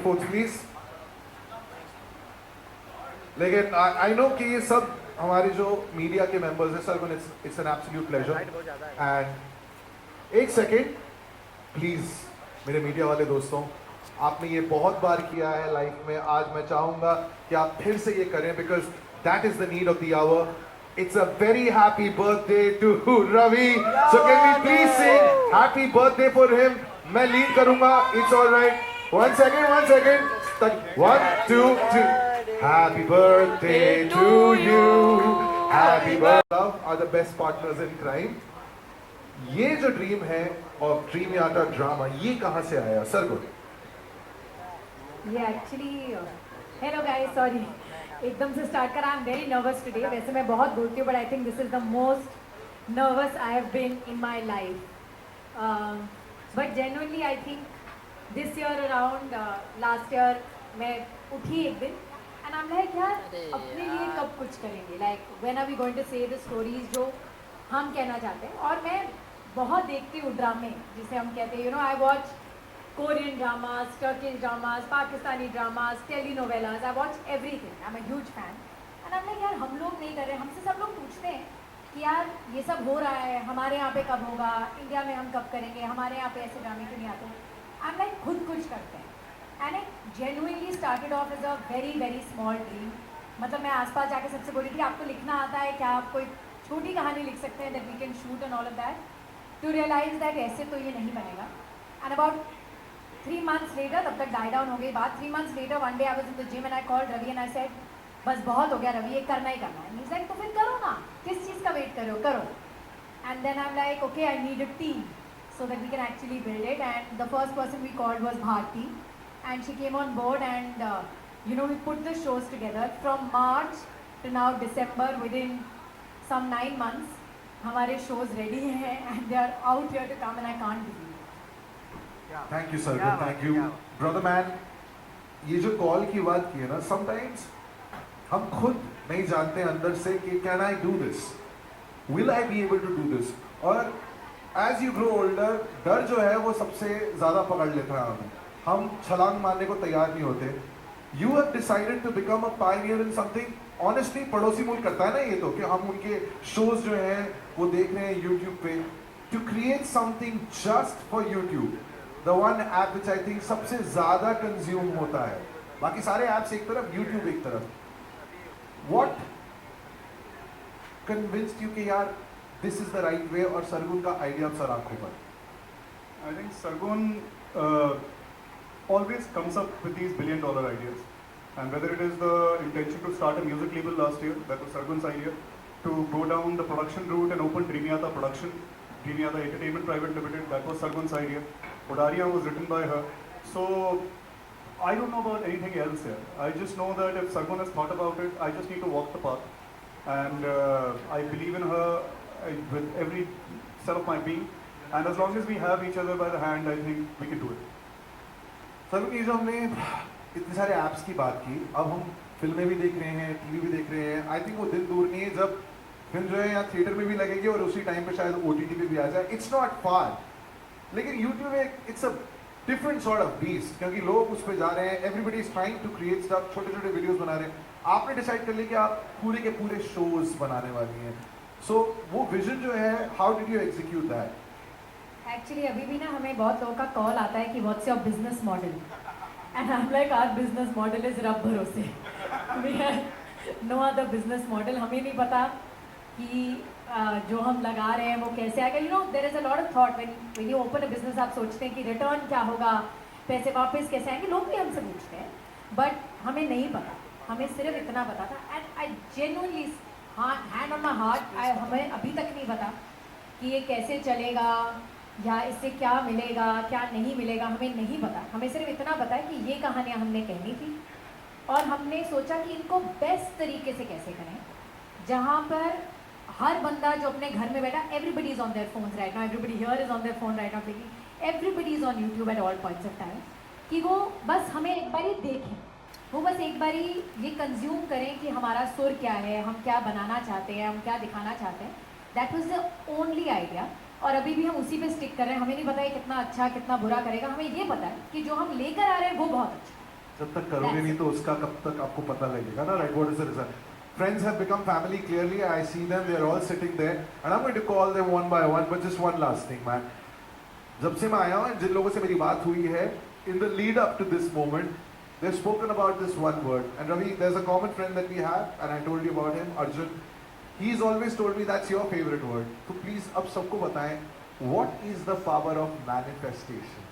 folks please. लेकिन आई know कि ये सब हमारे जो मीडिया के मेंबर्स हैं sir, it's an absolute pleasure and एक सेकेंड प्लीज मेरे मीडिया वाले दोस्तों, आपने ये बहुत बार किया है लाइफ में, आज मैं चाहूंगा कि आप फिर से ये करें because that is the need of the hour. It's a very happy birthday to Ravi. So can we please sing happy birthday for him? मैं लीड करूंगा. It's all right. One second. 1, 2, 3. Happy birthday to you. Happy birthday. Love are the best partners in crime. ये जो dream है और dream यात्रा drama, ये कहाँ से आया सर को? ये एक्चुअली हेलो गाइस, सॉरी एकदम से स्टार्ट करा. I am very nervous today. वैसे मैं बहुत बोलती हूँ but I think this is the most nervous I have been in my life. But genuinely I think this year around last year मैं उठी एक दिन एंड आई एम लाइक यार अपने लिए कब कुछ करेंगे, like when are we going to say the stories जो हम कहना चाहते हैं. और मैं बहुत देखती हूँ ड्रामे जिसे हम कहते हैं, you know I watch Korean dramas, Turkish dramas, Pakistani dramas, telenovelas. I watch everything. I'm a huge fan. And I'm like यार हम लोग नहीं कर रहे. हमसे सब लोग पूछते हैं कि यार ये सब हो रहा है, हमारे यहाँ पे कब होगा, इंडिया में हम कब करेंगे, हमारे यहाँ पे ऐसे ड्रामे क्यों नहीं आते. I'm like खुद कुछ करते हैं. And it genuinely started off as a very very small dream. मतलब मैं आसपास जाके सबसे बोली थी आपको लिखना आता है क्या, आप कोई छोटी कहानी लिख सकते हैं that we can shoot and all of that. To realize that ऐसे तो ये नहीं बनेगा. And about 3 months later, तब तक डाई डाउन हो गई बात. 3 months later, one day I was in the gym and I called Ravi and I said, बस बहुत हो गया रवि, ये करना ही करना है. He's like, तो फिर करो ना, किस चीज़ का वेट करो, करो. And then I'm like, okay, I need a team so that we can actually build it. And the first person we called was Bharti, and she came on board and you know we put the shows together from March to now December. Within some 9 months, हमारे shows ready हैं and they are out here to come and I can't believe. Thank you sir, thank you brother man. ये जो call की बात की है ना, sometimes हम खुद नहीं जानते अंदर से कि can I do this, will I be able to do this. और एज यू ग्रो ओल्डर डर जो है वो सबसे ज़्यादा पकड़ लेता है हमें. हम छलांग मारने को तैयार नहीं होते. You have decided to become a pioneer in something. Honestly पड़ोसी मुल्क करता है ना ये, तो कि हम उनके शोज जो हैं वो देख रहे हैं यूट्यूब पे. To create something just for YouTube, The one app which I think सबसे ज़्यादा कंज्यूम होता है, बाकी सारे apps एक तरफ, YouTube एक तरफ. What convinced you कि यार this is the right way और सरगुन का idea अब सर आंखों पर? I think Sargun always comes up with these billion-dollar ideas, and whether it is the intention to start a music label last year, that was Sargun's idea, to go down the production route and open Dreamyata Production, Dreamyata Entertainment Private Limited, that was Sargun's idea. Odaria was written by her. So I don't know about anything else here. I just know that if Sargun has thought about it, I just need to walk the path. And I believe in her with every cell of my being. And as long as we have each other by the hand, I think we can do it. Sargun, ये जो हमने इतने सारे apps की बात की, अब हम फिल्में भी देख रहे हैं, टीवी भी देख रहे हैं. आई थिंक वो दिन दूर नहीं है जब फिल्म जो है या थिएटर में भी लगेगी और उसी टाइम पे शायद OTT पे भी आ जाए. It's not far. लेकिन YouTube एक it's a different sort of beast, क्योंकि लोग उस पर जा रहे हैं. Everybody is trying to create stuff, छोटे छोटे वीडियोस बना रहे हैं. आपने डिसाइड कर लिया कि आप पूरे के पूरे शोज बनाने वाली हैं. सो वो विजन जो है, how did you execute that? Actually अभी भी ना हमें बहुत लोगों का कॉल आता है कि what's your business model, and I am like our business model is रब भरोसे. We have no other business model. हमें नहीं पता कि जो हम लगा रहे हैं वो कैसे आएगा. You know there is a lot of thought when you open a business. आप सोचते हैं कि रिटर्न क्या होगा, पैसे वापस कैसे आएंगे, लोग भी हमसे पूछते हैं. बट हमें नहीं पता. हमें सिर्फ इतना पता था, and I genuinely hand on my heart, हमें अभी तक नहीं पता कि ये कैसे चलेगा या इससे क्या मिलेगा क्या नहीं मिलेगा. हमें नहीं पता. हमें सिर्फ इतना पता है कि ये कहानियाँ हमने कहनी थी और हमने सोचा कि इनको बेस्ट तरीके से कैसे करें, जहाँ पर हर बंदा जो अपने घर में बैठा, everybody is on their phones right now, everybody here is on their phone right now, लेकिन everybody is on YouTube at all points of time, कि वो बस हमें एक बारी देखें, वो बस एक बारी ये कंज्यूम करें कि हमारा सुर क्या है, हम क्या बनाना चाहते हैं, हम क्या दिखाना चाहते हैं. That was the only idea. और अभी भी हम उसी पे स्टिक कर रहे हैं. हमें नहीं पता है कितना अच्छा कितना बुरा करेगा. हमें ये पता है कि जो हम लेकर आ रहे हैं वो बहुत अच्छा. जब तक करोगे नहीं तो उसका कब तक आपको पता लगेगा ना, right? What is the result? Friends have become family clearly. I see them, they are all sitting there, and I'm going to call them one by one. But just one last thing, man. जब से मैं आया हूँ, जिन लोगों से मेरी बात हुई है, in the lead up to this moment, they've spoken about this one word. And Ravi, there's a common friend that we have, and I told you about him, Arjun. He's always told me that's your favorite word. So please, अब सबको बताएं, what is the power of manifestation?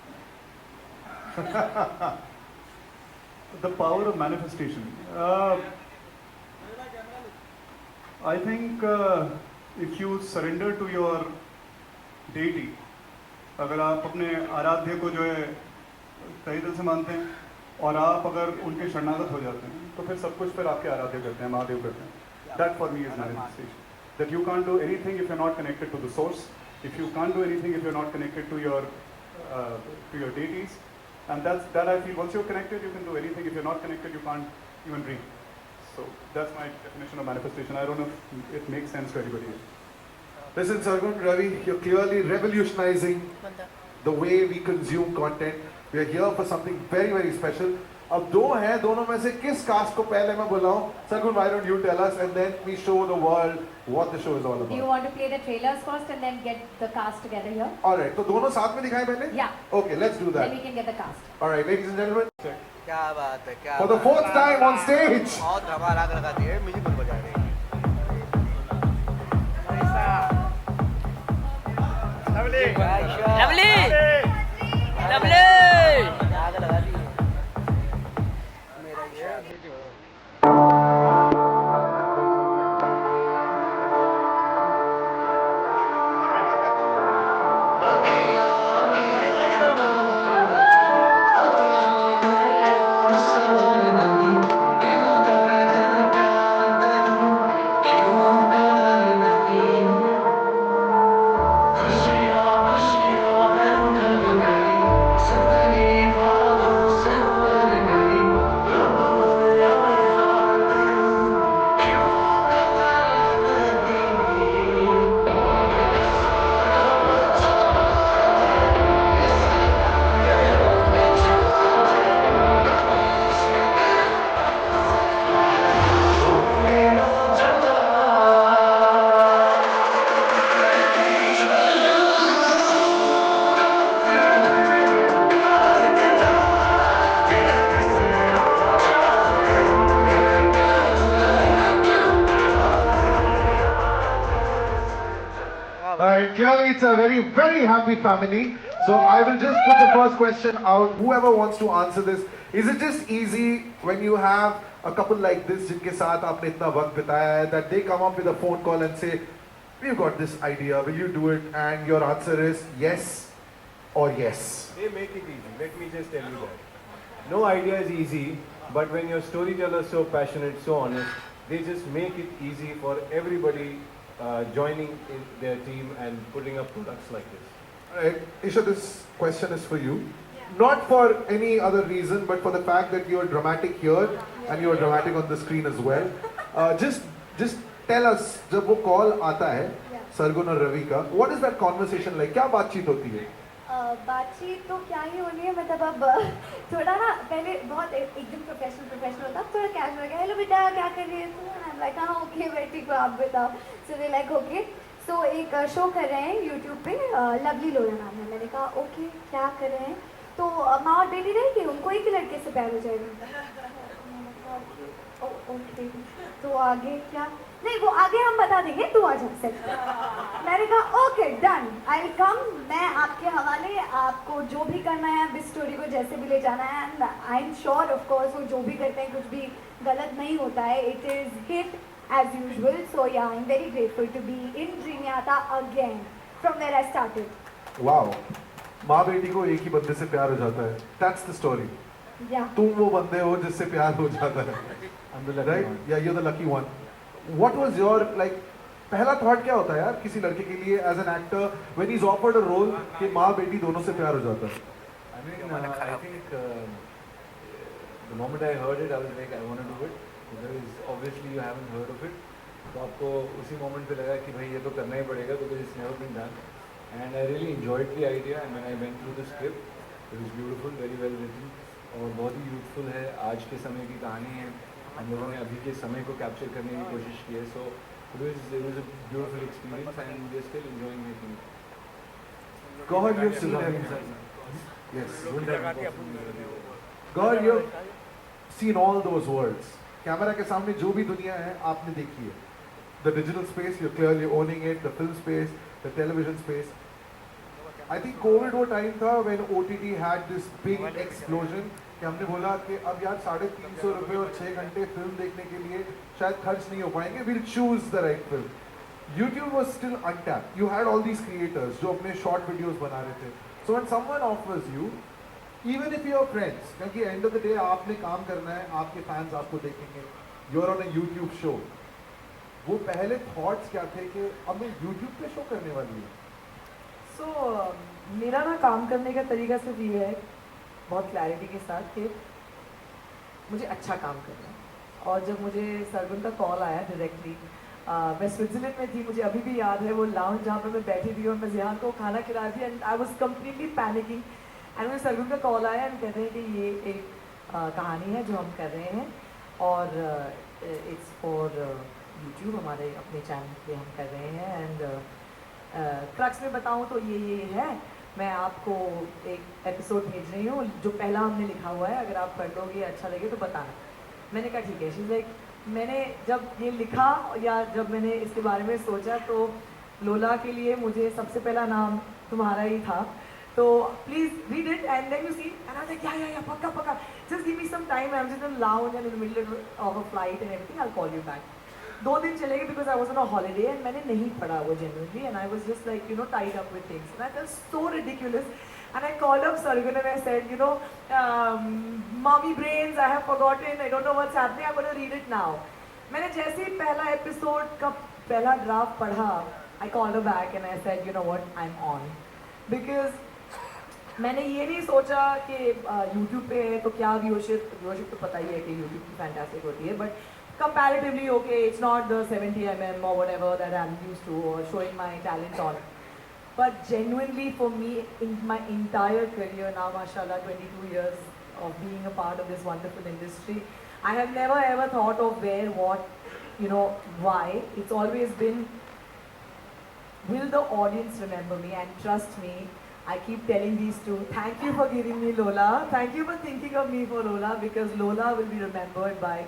The power of manifestation. I think if you surrender to your deity, अगर आप अपने आराध्य को जो है तहे दिल से मानते हैं और आप अगर उनके शरणागत हो जाते हैं तो फिर सब कुछ फिर आपके आराध्य करते हैं, महादेव करते हैं. That for me is manifestation. That you can't do anything if you're not connected to the source. If you can't do anything if you're not connected to your deities. And that I feel once you're connected, you can do anything. If you're not connected, you can't even dream. So that's my definition of manifestation. I don't know if it makes sense to anybody else. Listen, Sargun, Ravi, you're clearly revolutionizing the way we consume content. We are here for something very, very special. अब दो हैं, दोनों में से किस cast को पहले मैं बुलाऊं? Sargun, why don't you tell us and then we show the world what the show is all Do you about. want to play the trailers first and then get the cast together here? Alright, तो दोनों साथ में दिखाएं पहले? Yeah. Okay, let's do Then that. we can get the cast. Alright, ladies and gentlemen, क्या बात है, क्या for the बात है। fourth time on stage, बहुत धमाल आग लगा दी है, म्यूजिक बंद बजा रहे हैं। लवली आग लवली लगा दी है। मेरा इशारा। Alright, clearly it's a very, very happy family. So I will just put the first question out. Whoever wants to answer this, is it just easy when you have a couple like this, जिनके साथ आपने इतना वक्त बिताया है, that they come up with a phone call and say, we've got this idea, will you do it? And your answer is yes or yes. They make it easy. Let me just tell you that. No idea is easy, but when your storyteller is so passionate, so honest, they just make it easy for everybody joining in their team and putting up products like this. Alright, Isha, this question is for you. Not for any other reason, but for the fact that you're dramatic here and you're dramatic on the screen as well. Just tell us, जब वो call आता है, सरगुन और रवि का, what is that conversation like? क्या बातचीत होती है? बातचीत तो क्या ही होनी है, मतलब अब थोड़ा ना पहले बहुत एकदम प्रोफेशनल होता, अब थोड़ा कैजुअल गया, हेलो बेटा क्या कर रही है तू? आई एम लाइक हाँ ओके बेटी को आप बताओ. सो दे लाइक ओके. सो एक शो कर रहे हैं यूट्यूब पे, लवली लोया नाम है. मैंने कहा ओके क्या कर रहे हैं? तो माँ और बेटी रहेगी, उनको एक ही लड़के से प्यार हो जाएगा. ओके तो आगे क्या? नहीं वो आगे हम बता देंगे, तू आ जा सेट. मैंने कहा okay done, I will come. मैं आपके हवाले, आपको जो भी करना है इस स्टोरी को जैसे भी ले जाना है, and I am sure of course वो जो भी करते हैं कुछ भी गलत नहीं होता है. It is hit as usual. So yeah I am very grateful to be in Dreamiyata again from where I started. Wow. माँ बेटी को एक ही बंदे से प्यार हो जाता है. That's the story. या तुम वो बंदे हो जिससे प्यार हो जाता है. I'm the lucky Right? one. Yeah, you're the lucky one. What was your like? पहला थॉट क्या होता है यार किसी लड़के के लिए as an actor when is offered a role कि माँ बेटी दोनों से प्यार हो जाता है? I mean, I think the moment I heard it, I was like, I want to do it. Because obviously you haven't heard of it. तो आपको उसी मोमेंट पे लगा कि भाई ये तो करना ही पड़ेगा because it's never been done. And I really enjoyed the idea. And when I went through the script, it was beautiful, very well written. और बहुत ही यूथफुल है, आज के समय की कहानी है, हम लोगों ने अभी के समय को कैप्चर करने की कोशिश की है, so it was a beautiful experience and we are still enjoying making God, you've seen everything. Yes. God, you've seen all those worlds. Camera के सामने जो भी दुनिया है आपने देखी है. The digital space, you're clearly owning it. The film space, the television space. I think COVID वो टाइम था when OTT had this big explosion कि हमने बोला कि अब यार 350 रुपए और 6 घंटे फिल्म देखने के लिए शायद खर्च नहीं हो पाएंगे. We'll choose the right film. YouTube was still untapped. You had all these creators जो अपने short videos बना रहे थे. So when someone offers you, even if you're friends, क्योंकि end of the day आपने काम करना है, आपके fans आपको देखेंगे. You're on a YouTube show. वो पहले thoughts क्या थे कि अब मैं YouTube पे show करने वाली हूँ. So, मेरा ना काम करने का तरीका सिर्फ ये है, बहुत क्लैरिटी के साथ, कि मुझे अच्छा काम करना है. और जब मुझे सरगुन का कॉल आया डायरेक्टली, मैं स्विट्जरलैंड में थी, मुझे अभी भी याद है वो लाउंज जहाँ पे मैं बैठी थी और मैं जिहान को खाना खिला रही थी and I was completely panicking. And मुझे सरगुन का कॉल आया एंड कहते हैं कि ये एक कहानी है जो हम कर रहे हैं और इट्स फॉर यूट्यूब, हमारे अपने चैनल पे हम कर रहे हैं. एंड क्रक्स में बताऊँ तो ये है, मैं आपको एक एपिसोड भेज रही हूँ जो पहला हमने लिखा हुआ है, अगर आप पढ़ लोगे अच्छा लगे तो बताना. मैंने कहा ठीक है. शी इज़ लाइक, मैंने जब ये लिखा या जब मैंने इसके बारे में सोचा तो लोला के लिए मुझे सबसे पहला नाम तुम्हारा ही था. तो please read it and then you see and I like या पक्का just give me some time, I am just in lounge and in the middle of a flight and everything, I will call you back. 2 दिन चले गए because I was on a holiday and मैंने नहीं पढ़ा वो genuinely and I was just like tied up with things and I felt so ridiculous. And I called up Sargun and I said, mommy brains, I have forgotten, I don't know what's happening, I'm going to read it now. मैंने जैसे ही पहला episode का पहला draft पढ़ा, I called her back and I said, you know what, I'm on. Because मैंने ये नहीं सोचा कि YouTube पे है तो क्या व्यूअरशिप तो पता ही है कि YouTube की फैंटास्टिक होती है, but comparatively okay, it's not the 70 mm or whatever that I'm used to or showing my talent on. But genuinely for me, in my entire career now, mashallah, 22 years of being a part of this wonderful industry, I have never ever thought of where, what, why. It's always been, will the audience remember me? And trust me, I keep telling these two, thank you for giving me Lola. Thank you for thinking of me for Lola, because Lola will be remembered by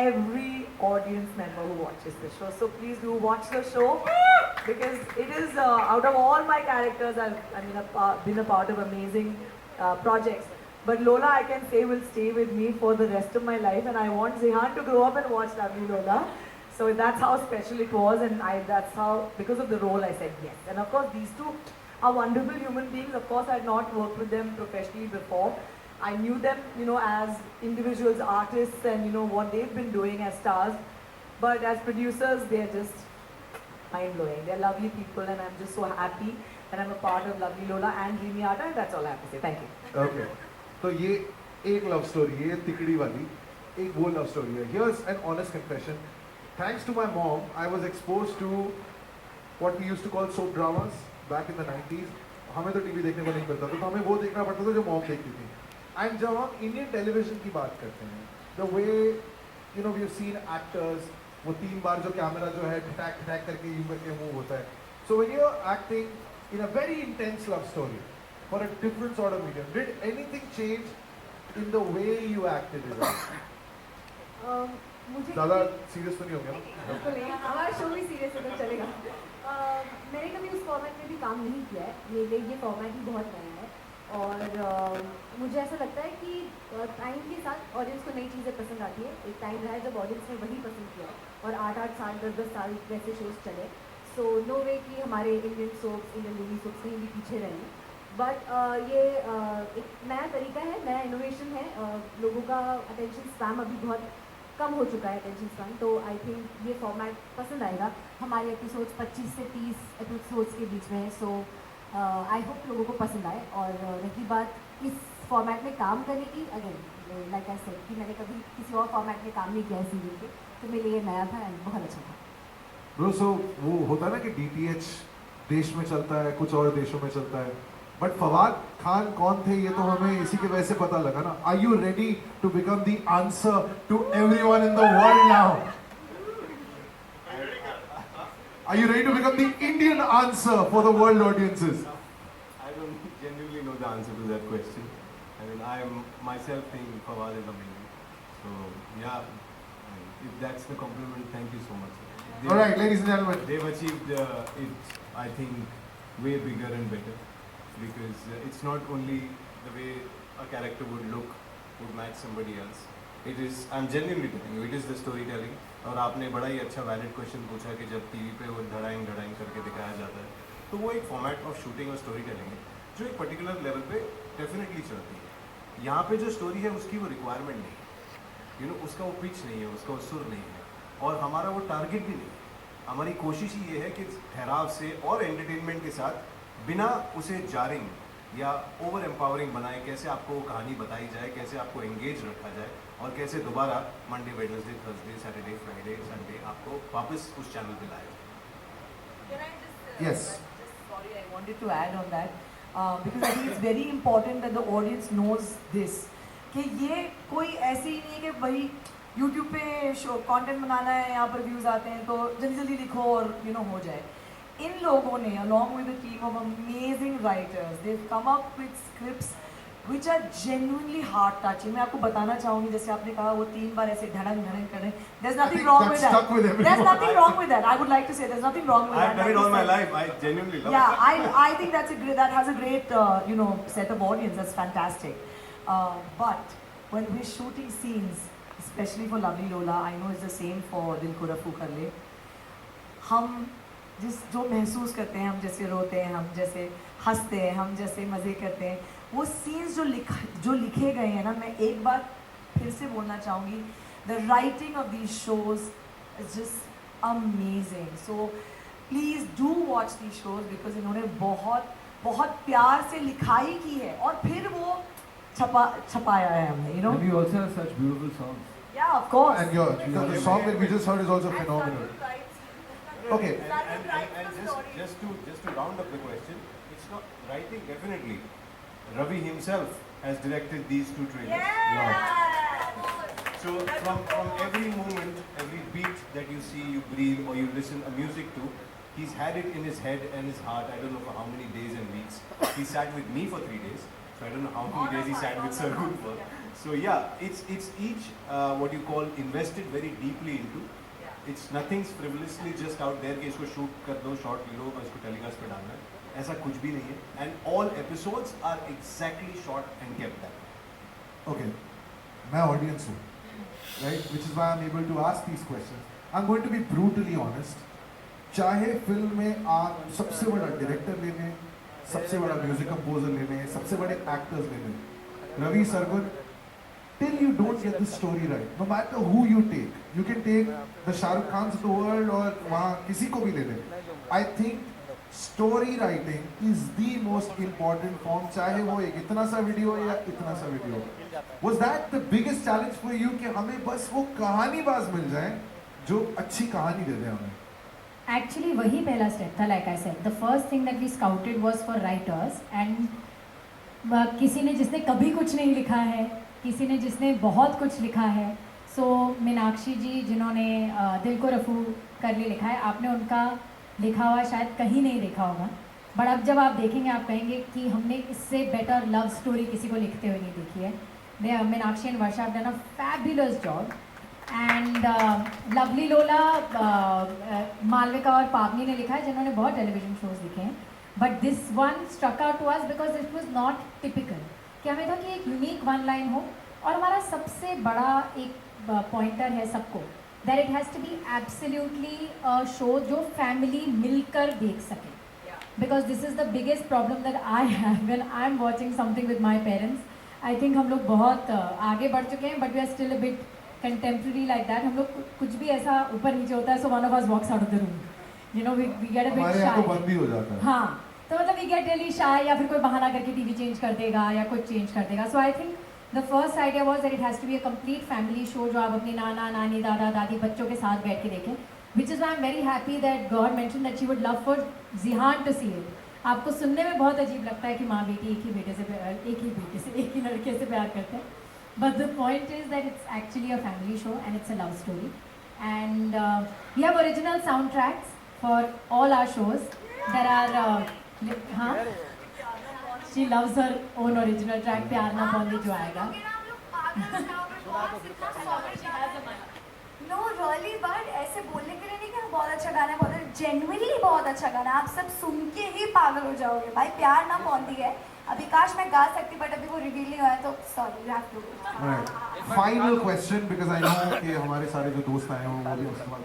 every audience member who watches the show. So please do watch the show, because it is out of all my characters, I've been a part of amazing projects. But Lola, I can say, will stay with me for the rest of my life, and I want Zihan to grow up and watch Lovely Lola. So that's how special it was, and that's how, because of the role, I said yes. And of course, these two are wonderful human beings. Of course, I had not worked with them professionally before. I knew them, as individuals, artists, and what they've been doing as stars. But as producers, they're just mind-blowing. They're lovely people, and I'm just so happy that I'm a part of Lovely Lola and Dreamy Art, and that's all I have to say. Thank you. Okay. तो ये एक love story है, तिकड़ी वाली, एक वो love story है. Here's an honest confession. Thanks to my mom, I was exposed to what we used to call soap dramas back in the 90s. हमें तो टीवी देखने को नहीं मिलता था, तो हमें वो देखना पड़ता था जो मॉम देखती थी. एंड जब हम इंडियन टेलीविजन की बात करते हैं, the way we have seen actors, वो 3 बार जो कैमरा जो है ठटैक ठटैक करके यूं करके मूव होता है. So when you are acting in a very intense love story for a different sort of medium, did anything change in the way you acted it? मुझे ज़्यादा सीरियस तो नहीं हो गया ना? बिल्कुल नहीं, हमारा शो भी सीरियस है तो चलेगा. मैंने कभी उस फॉर्मेट में भी काम नहीं किया है, मेरे लिए ये फॉर्मेट ही बहुत नया है. और मुझे ऐसा लगता है कि टाइम के साथ ऑडियंस को नई चीज़ें पसंद आती है. एक टाइम रहा है जब ऑडियंस ने वही पसंद किया और 8-8 साल 10-10 साल वैसे शोज चले. सो नो वे कि हमारे Indian soaps, Indian movie soaps कहीं भी पीछे रहें. बट ये एक नया तरीका है, नया इनोवेशन है. लोगों का अटेंशन स्पैम अभी बहुत कम हो चुका है, अटेंशन स्पैम. तो आई थिंक ये फॉर्मेट पसंद आएगा. हमारे एपिसोड्स 25 से 30 एपिसोड्स के बीच में है. सो आई होप लोगों को पसंद आए. और रही बात इस फॉर्मेट में काम करने की, अगेन लाइक आई सेड कि मैंने कभी किसी और फॉर्मेट में काम नहीं किया है सीरियल के, तो मेरे लिए ये नया था एंड बहुत अच्छा था. ब्रो, सो वो होता है ना कि DTH देश में चलता है, कुछ और देशों में चलता है. बट फवाद खान कौन थे ये तो हमें इसी की वजह से पता लगा ना. Are you ready to become the answer to everyone in the world now? Are you ready to become the Indian answer for the world audiences? I don't genuinely know the answer to that question. I mean, I am myself think Fawad is amazing. So yeah, I mean, if that's the compliment, thank you so much. All right, ladies and gentlemen. They've achieved it, I think, way bigger and better because it's not only the way a character would match somebody else. It is, I'm genuinely telling you, it is the storytelling. और आपने बड़ा ही अच्छा valid question पूछा कि जब TV पे वो धड़ाएं करके दिखाया जाता है तो वो एक फॉर्मेट ऑफ शूटिंग और स्टोरी टेलिंग है जो एक पर्टिकुलर लेवल पे डेफिनेटली चलती है. यहाँ पे जो स्टोरी है उसकी वो रिक्वायरमेंट नहीं है, यू नो, उसका वो पिच नहीं है, उसका वो सुर नहीं है और हमारा वो टारगेट भी नहीं है. हमारी कोशिश ही ये है कि ठहराव से और एंटरटेनमेंट के साथ बिना उसे जारिंग या ओवर एम्पावरिंग बनाए कैसे आपको वो कहानी बताई जाए, कैसे आपको एंगेज रखा जाए और कैसे दोबारा Monday, Wednesday, Thursday, Saturday, Friday, Sunday आपको वापस उस चैनल पे लाए. Can I just, Yes. sorry, I wanted to add on that because I think it's very important that the audience knows this कि ये कोई ऐसे ही नहीं है कि भाई YouTube पे शो कंटेंट बनाना है, यहाँ पर व्यूज आते हैं तो जल्दी जल्दी लिखो और यू नो हो जाए. इन लोगों ने along with a team of amazing writers, they've come up with scripts which are genuinely heart touching. मैं आपको बताना चाहूँगी जैसे आपने कहा वो 3 बार ऐसे धड़ंग धड़ंग करें. There's nothing think wrong that with stuck with that. everyone. There's nothing wrong with that. I would like to say there's nothing wrong with that. I've done Like it all you my said. life. I genuinely love Yeah, it. I think that has a great you know set of audience. That's fantastic. But when we're shooting scenes, especially for Lovely Lola, I know it's the same for Dil Ko Rafu Kar Le. हम जो महसूस करते हैं, हम जैसे रोते हैं, हम जैसे हंसते हैं, हम जैसे मज़े करते हैं, वो सीन्स जो लिखे गए हैं ना, मैं एक बार फिर से बोलना चाहूँगी, the writing of these shows is just amazing. So please do watch these shows because इन्होंने बहुत बहुत प्यार से लिखाई की है और फिर वो छपाया है हमने, you know. And you also have such beautiful songs. Yeah, of course. And the song that we just heard is also phenomenal. Okay. And just to round up the question, it's not writing definitely. Ravi himself has directed these 2 trailers. So from every moment, every beat that you see, you breathe, or you listen a music to, he's had it in his head and his heart. I don't know for how many days and weeks. He sat with me for 3 days. So I don't know how many days he sat with Sargun for. So yeah, it's each what you call invested very deeply into. It's nothing frivolously just out there कि इसको shoot कर दो, shot ले लो और इसको telecast पे डालना है. ऐसा कुछ भी नहीं है. And all episodes are exactly shot and kept that. Okay. मैं audience हूँ, right? Which is why I'm able to ask these questions. I'm going to be brutally honest. चाहे फिल्म में आप सबसे बड़ा डायरेक्टर ले लें, सबसे बड़ा म्यूजिक कंपोजर ले लें, सबसे बड़े एक्टर्स ले लें, Ravi Sargun, till you don't get the story right, no matter who you can take the Shah Rukh Khans of the world और वहाँ किसी को भी ले लें. I think story writing is the most important form, चाहे वो एक इतना सा वीडियो या इतना सा video. Was that the biggest challenge for you कि हमें बस वो कहानीबाज मिल जाए जो अच्छी कहानी दे दे हमें? Actually वही पहला स्टेप था. Like I said, the first thing that we scouted was for writers and किसी ने जिसने कभी कुछ नहीं लिखा है, किसी ने जिसने बहुत कुछ लिखा है. सो मीनाक्षी जी जिन्होंने दिल को रफू कर ले लिखा है, आपने उनका लिखा हुआ शायद कहीं नहीं देखा होगा, बट अब जब आप देखेंगे आप कहेंगे कि हमने इससे बेटर लव स्टोरी किसी को लिखते हुए नहीं देखी है. Meenakshi and Varsha have done a fabulous job. And lovely लोला मालविका और पावनी ने लिखा है जिन्होंने बहुत टेलीविजन शोज लिखे हैं. But this one struck out to us because it was not typical. क्या हमें था कि एक यूनिक वन लाइन हो और हमारा सबसे बड़ा एक पॉइंटर है सबको, that it has to be absolutely a show जो फैमिली मिलकर देख सके. Because this is the biggest problem that I have when I am watching something with my parents. I think हम लोग बहुत आगे बढ़ चुके हैं but we are still a bit contemporary like that. हम लोग कुछ भी ऐसा ऊपर नीचे होता है so one of us walks out of the room, you know, we get a bit हमारे यहाँ शाय. तो बंद भी हो जाता है. हाँ, तो मतलब वी गेट रियली शाय या फिर कोई बहाना करके टीवी चेंज कर देगा या कुछ चेंज कर देगा. So I think the first idea was that it has to be a complete family show जो आप अपने नाना नानी दादा दादी बच्चों के साथ बैठ के देखें. Which is why I am very happy that God mention that she would love for Jihan to see it. आपको सुनने में बहुत अजीब लगता है कि माँ बेटी एक ही लड़के से प्यार करते हैं, but the point is that it's actually a family show and it's a love story, and we have original soundtracks for all our shows. There are she loves her own original track प्यार ना बोले जो आएगा. No really but ऐसे बोलने के लिए नहीं कि बहुत अच्छा गाना है, बहुत जेन्युइनली बहुत अच्छा गाना है, आप सब सुन के ही पागल हो जाओगे भाई. प्यार ना पौंदी है. अभी काश मैं गा सकती बट अभी वो रिवील नहीं हुआ है तो sorry you have to. Final question because I know कि हमारे सारे जो दोस्त आए हैं वो भी उसके बाद.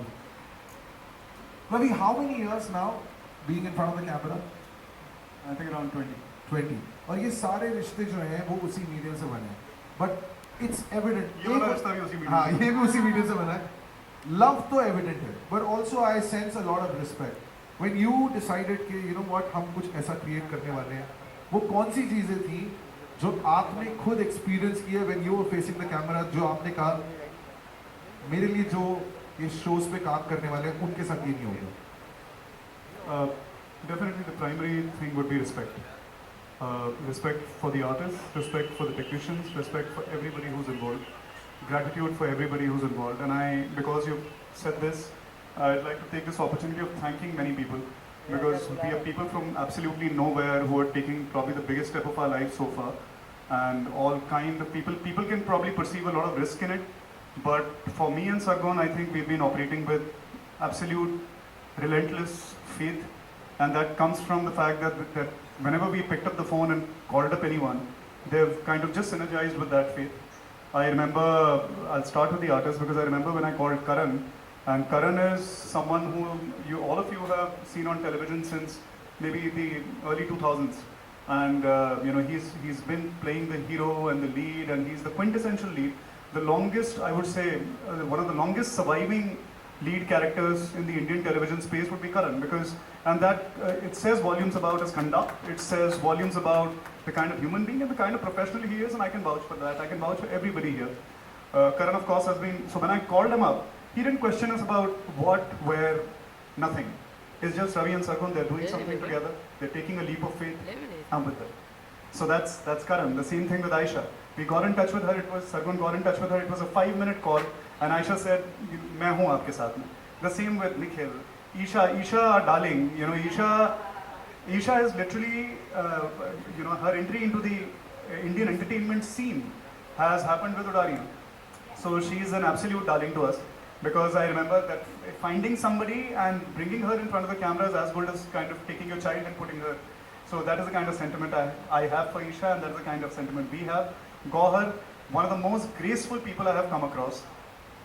Ravi, how many years now being in front of the camera? I think around 20. 20. और ये सारे रिश्ते जो हैं वो उसी मीडियम से बने हैं, बट इट्स एविडेंट. ये वाला रिश्ता भी उसी medium हाँ, से. ये भी उसी मीडियम से बना है. लव तो एविडेंट है, but also I sense a lot of respect when you decided कि यू नो व्हाट, हम कुछ ऐसा क्रिएट करने वाले हैं. वो कौन सी चीज़ें थी जो आपने खुद एक्सपीरियंस किया when you were facing the camera, जो आपने कहा मेरे लिए जो ये शोज पे काम करने वाले हैं उनके साथ ये नहीं होगा? Definitely the primary thing would be respect. Respect for the artists, respect for the technicians, respect for everybody who's involved, gratitude for everybody who's involved. And because you've said this, I'd like to take this opportunity of thanking many people, because we have people from absolutely nowhere who are taking probably the biggest step of our lives so far, and all kind of people. People can probably perceive a lot of risk in it, but for me and Sargon, I think we've been operating with absolute relentless faith. And that comes from the fact that whenever we picked up the phone and called up anyone, they've kind of just synergized with that faith. I remember, I'll start with the artist because I remember when I called Karan, and Karan is someone who all of you have seen on television since maybe the early 2000s. And he's been playing the hero and the lead, and he's the quintessential lead. The longest, I would say, one of the longest surviving lead characters in the Indian television space would be Karan, and that it says volumes about his conduct, it says volumes about the kind of human being and the kind of professional he is, and I can vouch for that. I can vouch for everybody here. Karan, of course, has been, so when I called him up, he didn't question us about what, where, nothing. It's just Ravi and Sargon, they're doing something together, they're taking a leap of faith, I'm with them. So that's Karan. The same thing with Aisha. We got in touch with her, Sargon got in touch with her, it was a 5-minute call, and Aisha said, मैं हूँ आपके साथ में. The same with Nikhil. Isha, darling, Isha is literally, her entry into the Indian entertainment scene has happened with Udari. So she is an absolute darling to us, because I remember that finding somebody and bringing her in front of the camera is as good as kind of taking your child and putting her. So that is the kind of sentiment I have for Isha, and that is the kind of sentiment we have. Gauhar, one of the most graceful people I have come across.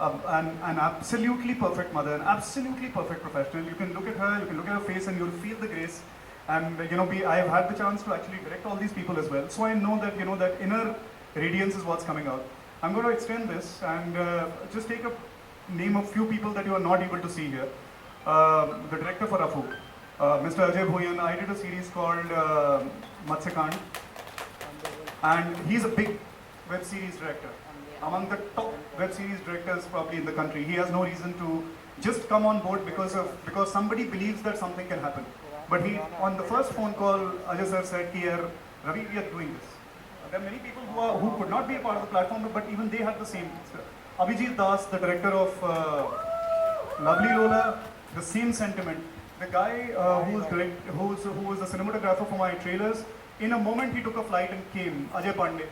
An absolutely perfect mother, an absolutely perfect professional. You can look at her, you can look at her face, and you'll feel the grace. And I have had the chance to actually direct all these people as well. So I know that that inner radiance is what's coming out. I'm going to extend this and just take a name of few people that you are not able to see here. The director for Rafu, Mr. Ajay Bhuyan. I did a series called Matsyakand, and he's a big web series director. Among the top web series directors probably in the country. He has no reason to just come on board because somebody believes that something can happen. But he, on the first phone call, Ajay sir said, Ravi, we are doing this. There are many people who could not be a part of the platform, but even they had the same. Abhijit Das, the director of Lovely Lola, the same sentiment. The guy who was the cinematographer for my trailers, in a moment he took a flight and came, Ajay Pandey.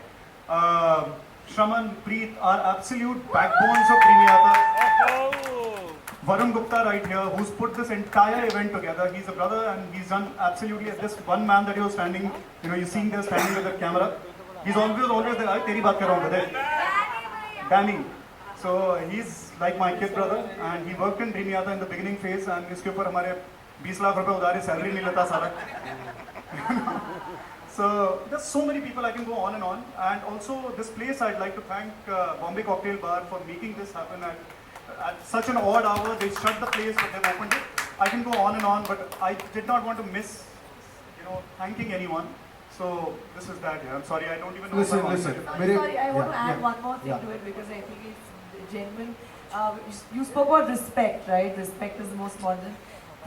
Shraman, Preet are absolute backbones of Dreamyata. Varun Gupta right here, who's put this entire event together. He's a brother and he's done absolutely, this one man that you're standing, you're seeing there standing with the camera. He's always there. Teri baat kar raha hu, Danny. So he's like my kid brother, and he worked in Dreamyata in the beginning phase, and iske upar hamare 20 lakh rupees udari salary nahi leta sara. So there's so many people, I can go on. And also this place, I'd like to thank Bombay Cocktail Bar for making this happen at such an odd hour. They shut the place, but they've opened it. I can go on, but I did not want to miss, thanking anyone. So this is that. Yeah. I'm sorry, I don't even know. Listen. Sorry, I want to add one more thing to it, because I think it's genuine. You spoke about respect, right? Respect is the most important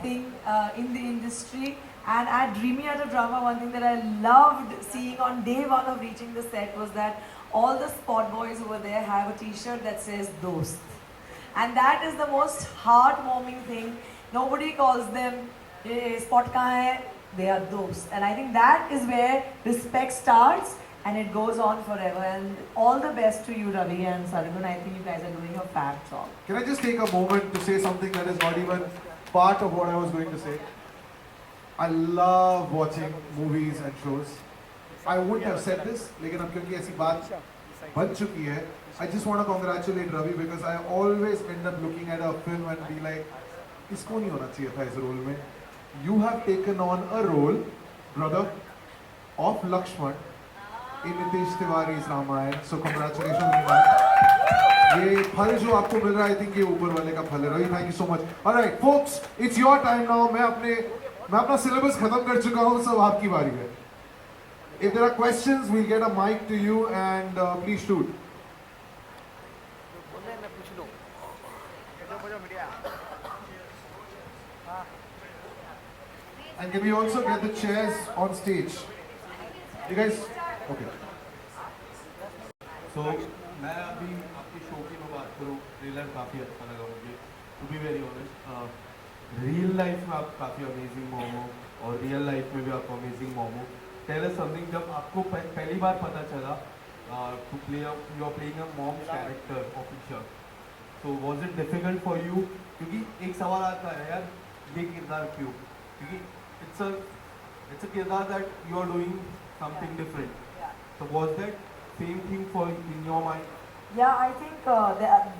thing in the industry. And at Dreamy Art of Drama, one thing that I loved seeing on day one of reaching the set was that all the spot boys who were there have a t-shirt that says Dost. And that is the most heartwarming thing. Nobody calls them spot kahan hai, they are Dost. And I think that is where respect starts and it goes on forever. And all the best to you, Ravi and Sargun. I think you guys are doing a fab job. Can I just take a moment to say something that is not even part of what I was going to say? I love watching movies and shows. I wouldn't have said this, लेकिन अब क्योंकि ऐसी बात बन चुकी है, I just want to congratulate Ravi because I always end up looking at a film and be like, इसको नहीं होना चाहिए था इस रोल में. You have taken on a role, brother, of Lakshman in Nitish Tiwari's Ramayana. So congratulations on that. ये फल जो आपको मिल रहा है, I think ये ऊपर वाले का फल है. Ravi, thank you so much. All right, folks, it's your time now. मैं अपना syllabus खत्म कर चुका हूँ, सब आपकी बारी है. If there are questions, we'll get a mic to you and please shoot. मैं पूछ लूँ And can we also get the chairs on stage? You guys, okay. So मैं अभी आपकी शो की मैं बात करूँ, ट्रेलर काफ़ी अच्छा लगा मुझे. To be very honest, real life में आप काफ़ी अमेजिंग मॉम हो और रियल लाइफ में भी आप अमेजिंग मॉम हो. टेल अस समथिंग, जब आपको पहली बार पता चला to play you are playing a mom character of Isha, तो was it difficult for you? क्योंकि एक सवाल आता है यार, ये किरदार क्यों? क्योंकि इट्स अ किरदार that you are doing something different. So was that same thing for in your mind? Yeah, I think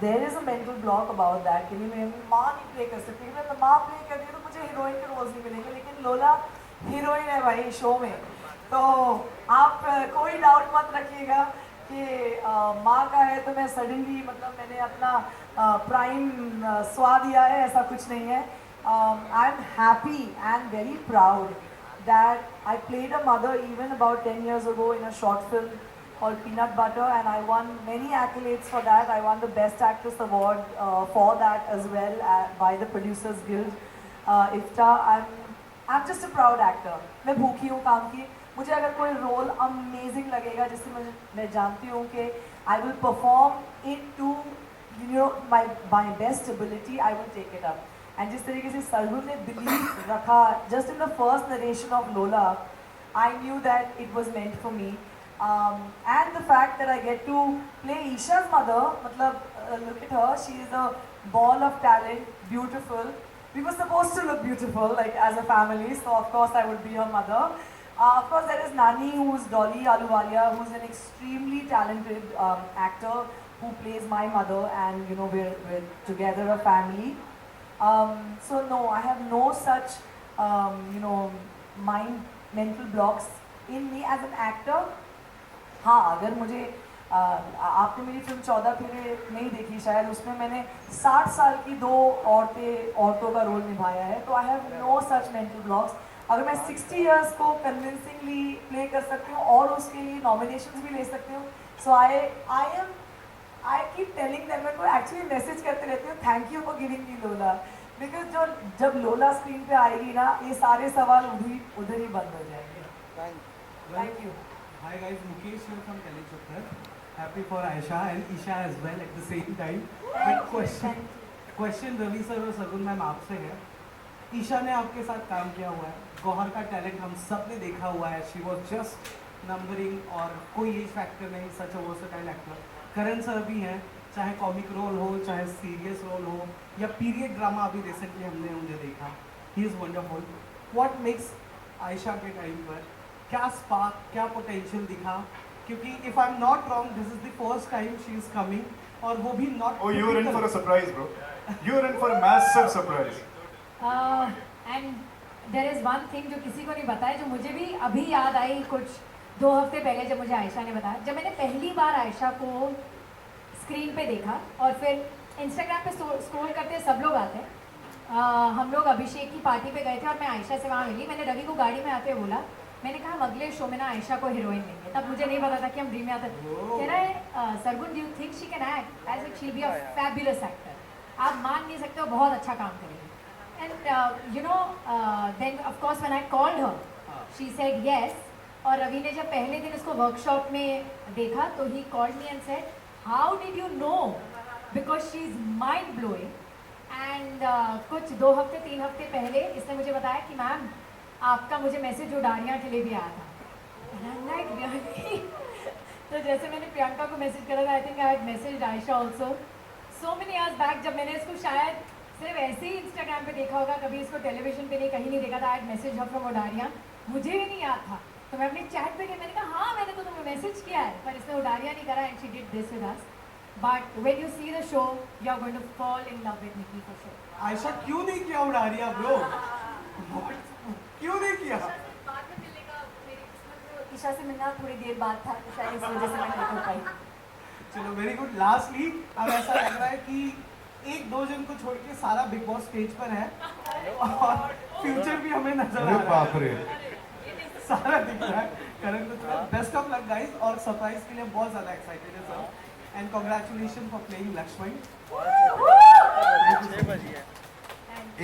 there is a mental block about that कि मैं माँ नहीं प्ले कर सकती. मैं माँ प्ले करती हूँ तो मुझे हीरोइन के रोल्स नहीं मिलेंगे, लेकिन लोला हीरोइन है भाई शो में. तो आप कोई डाउट मत रखिएगा कि माँ का है तो मैं सडनली मतलब मैंने अपना प्राइम स्वाद दिया है, ऐसा कुछ नहीं है. I am happy and very proud that I played a mother even about 10 years ago in a short film called Peanut Butter, and I won many accolades for that. I won the Best Actress Award for that as well by the Producers Guild, IFTA. I'm just a proud actor. मैं भूखी हूँ काम की. मुझे अगर कोई role amazing लगेगा जिससे मैं जानती हूँ कि I will perform it to my best ability, I will take it up. And जिस तरीके से सरगुन ने बिलीव रखा just in the first narration of Lola, I knew that it was meant for me. And the fact that I get to play Isha's mother, मतलब look at her, she is a ball of talent, beautiful. We were supposed to look beautiful like as a family, so of course I would be her mother. Of course there is Nani, who is Dolly Ahluwalia, who is an extremely talented actor who plays my mother, and we're together a family. So no, I have no such mental blocks in me as an actor. हाँ, अगर मुझे आपने मेरी film 14 फेरे नहीं देखी शायद, उसमें मैंने 60 साल की 2 औरतों का रोल निभाया है, तो I have no such mental blocks. अगर मैं 60 इयर्स को कन्विंसिंगली प्ले कर सकती हूँ और उसके लिए नॉमिनेशंस भी ले सकती हूँ, सो I keep telling them, मैं को एक्चुअली मैसेज करते रहती हूँ, thank you for giving me लोला, बिकॉज जब लोला स्क्रीन पे आएगी ना, ये सारे सवाल उधर ही बंद हो जाएंगे. Thank you. Hi guys, Mukesh here from Telechukkar. Happy for Aisha and Isha as well at the same time. But question Ravi sir और सरगुन मैम आपसे है. ईशा ने आपके साथ काम किया हुआ है, गौहर का टैलेंट हम सब ने देखा हुआ है. शी वॉज जस्ट नंबरिंग और कोई एज फैक्टर नहीं, such a versatile actor. Karan sir भी हैं, चाहे कॉमिक रोल हो, चाहे सीरियस रोल हो, या पीरियड ड्रामा अभी रिसेंटली हमने उन्हें देखा. He is wonderful. What makes Ayesha के टाइम पर क्या स्पार्क, क्या पोटेंशियल दिखा? क्योंकि if I am not wrong, this is the first time she is coming, और वो भी not. Oh, you were in for a surprise, bro. You were in for a massive surprise. And there is one thing जो किसी को नहीं बताया, जो मुझे भी अभी याद आई कुछ 2 हफ्ते पहले जब मुझे आयशा ने बताया. जब मैंने पहली बार आयशा को स्क्रीन पे देखा और फिर इंस्टाग्राम पे स्क्रॉल करते सब लोग आते हैं, हम लोग अभिषेक की पार्टी पे गए थे और मैं आयशा से वहाँ मिली. मैंने रवि को गाड़ी में आते बोला, मैंने कहा हम अगले शो में ना आयशा को हीरोइन देंगे. तब मुझे नहीं पता था कि हम ड्रीम में आते. कह रहा है Sargun, do you think she can act? As it she be a fabulous actor. आप मान नहीं सकते हो, बहुत अच्छा काम करेगी. And then of course when I called her, she said yes. और रवि ने जब पहले दिन उसको वर्कशॉप में देखा तो he called me and said, how did you know? Because she is mind blowing. And कुछ 2 हफ्ते 3 हफ्ते पहले इसने मुझे बताया कि मैम आपका मुझे मैसेज उडारिया के लिए भी आया था. And I'm like, really? तो जैसे मैंने प्रियंका को मैसेज करा था, I think I had message Ayesha also so many years back, जब मैंने इसको शायद सिर्फ ऐसे ही इंस्टाग्राम पे देखा होगा, कभी इसको टेलीविजन पे नहीं, कहीं नहीं देखा था. I had message her from Udaariyan, मुझे भी नहीं याद था. तो मैं अपने चैट पे गई, मैंने कहा हाँ मैंने तो तुम्हें मैसेज किया है, पर इसने उडारिया नहीं करा. And she did this with us. But when you see the show you are going to fall in love with Nikki for sure. Ayesha क्यों नहीं किया उडारिया ब्रो? क्यों नहीं किया? बाद में मिलने का मेरी किस्मत में ईशा से मिलना थोड़ी देर बाद था, तो शायद इस वजह से मैं नहीं कर पाई. चलो वेरी गुड. लास्टली अब ऐसा लग रहा है कि 1-2 जन को छोड़ के सारा बिग बॉस स्टेज पर है और फ्यूचर भी हमें नजर आ अरे रहा बाप है. रे. सारा दिख रहा है. करण को बेस्ट ऑफ लक गाइस, और सरप्राइज के लिए बहुत ज्यादा एक्साइटेड है सब. And congratulation for playing Lakshman.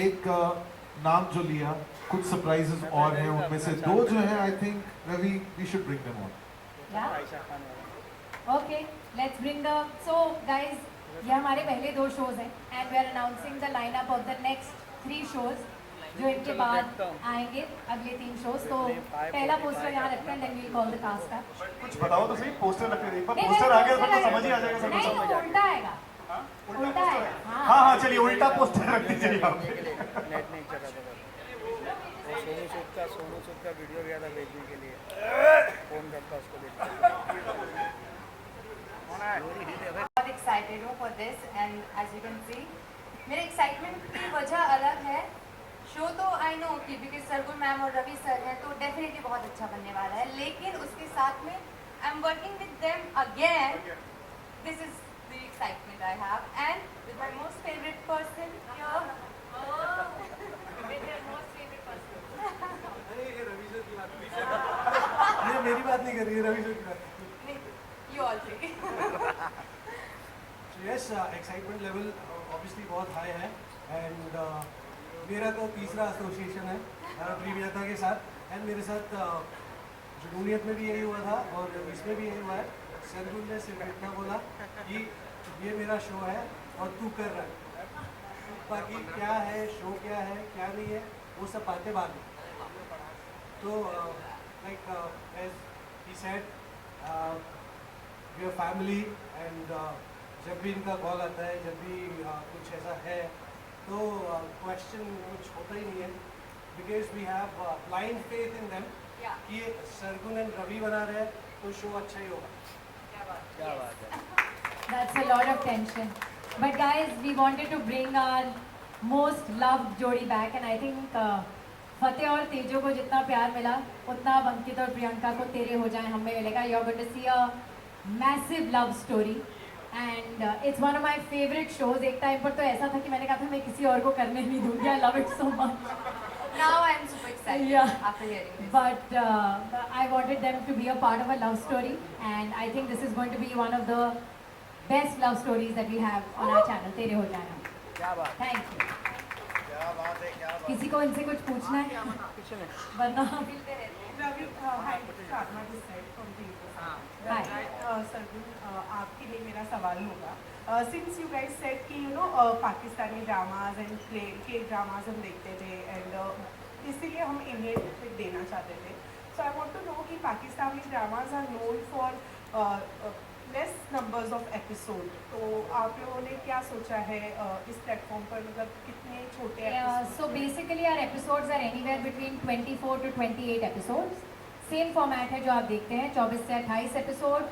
एक नाम जो लिया, कुछ सरप्राइजेस और हैं, उनमें से 2 जो हैं I think Ravi we should bring them on. Okay let's bring the. So guys ये हमारे पहले 2 शोज हैं and we are announcing the lineup of the next 3 shows जो इनके बाद आएंगे, अगले 3 शोज. तो पहला पोस्टर यहाँ रखते हैं, then we will call the cast up. कुछ बताओ तो सही, पोस्टर रख के एक बार पोस्टर आ गया तो समझ ही आ जाएगा सब. नहीं वो उल्टा आएगा. उल्टा आएगा. हाँ हाँ चलिए उल्टा पोस्टर रख दीजिए यहाँ पे. नेट नहीं चला था. सोनू सूद का वीडियो गया था भेजने के लिए, फोन करता उसको देखते. बहुत एक्साइटेड हूँ for this and as you can see मेरे एक्साइटमेंट की वजह अलग है. शो तो आई नो कि बिकॉज सरगुन मैम और रवि सर हैं तो डेफिनेटली बहुत अच्छा बनने वाला है, लेकिन उसके साथ में I am working with them again. This is the excitement I have and with my most favourite person here. ये मेरी बात नहीं कर रही है, रवि सर की बात. You all three. Yes excitement level obviously बहुत हाई है. एंड मेरा तो तीसरा एसोसिएशन है प्रीवियता के साथ. एंड मेरे साथ जुनूनियत में भी यही हुआ था और इसमें भी यही हुआ है. सरगुन ने सिर्फ इतना बोला कि ये मेरा शो है और तू कर रहा है, बाकी क्या है शो क्या है क्या नहीं है वो सब बातें बाद में. तो like as he said we are family. And जब भी इनका कॉल आता है, जब भी कुछ ऐसा है तो क्वेश्चन कुछ होता ही नहीं है, because we have blind faith in them कि सरगुन एंड रवि बना रहे हैं तो शो अच्छा ही होगा. क्या बात है. That's a lot of tension. But guys, we wanted to bring our most loved जोड़ी back and I think फतेह और तेजो को जितना प्यार मिला उतना अब अंकित और प्रियंका को तेरे हो जाए हमें मिलेगा. You're going to see a massive love story and it's one of my favorite shows. एक टाइम पर तो ऐसा था कि मैंने कहा था मैं किसी और को करने नहीं दूंगी. I love it so much. Now I am super excited Yeah. after hearing this. But I wanted them to be a part of a love story and I think this is going to be one of the best love stories that we have on our channel. तेरे हो जाए हम. क्या बात. Thank you. क्या बात है. क्या बात. किसी को इनसे कुछ पूछना है कुछ नहीं. वरना Hi, Sargun, आपके लिए मेरा सवाल होगा. Since you guys said कि you know Pakistani dramas and के ड्रामाज हम देखते थे एंड इसीलिए हम इंडियन पे देना चाहते थे. So I want to know कि Pakistani dramas are known for less numbers of episode. तो आप लोगों ने क्या सोचा है इस प्लेटफॉर्म पर, मतलब कितने छोटे episodes? so basically our episodes are anywhere between 24 to 28 episodes. Same format है जो आप देखते हैं, 24 से 28 episode,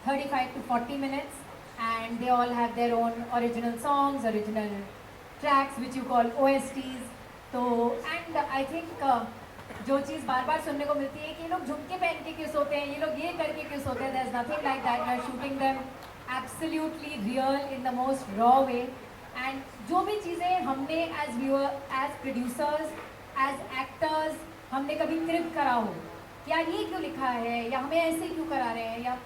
35 to 40 minutes and they all have their own original songs, original tracks which you call OSTs. तो and I think जो चीज़ बार बार सुनने को मिलती है कि ये लोग झुमके पहन के क्यों सोते हैं, ये लोग ये करके क्यों सोते हैं, there's nothing like that. We are shooting them absolutely real in the most raw way. And जो भी चीज़ें हमने as viewer, as producers, as actors हमने कभी क्रिप करा हो, यार ये क्यों लिखा है या हमें ऐसे क्यों करा रहे हैं या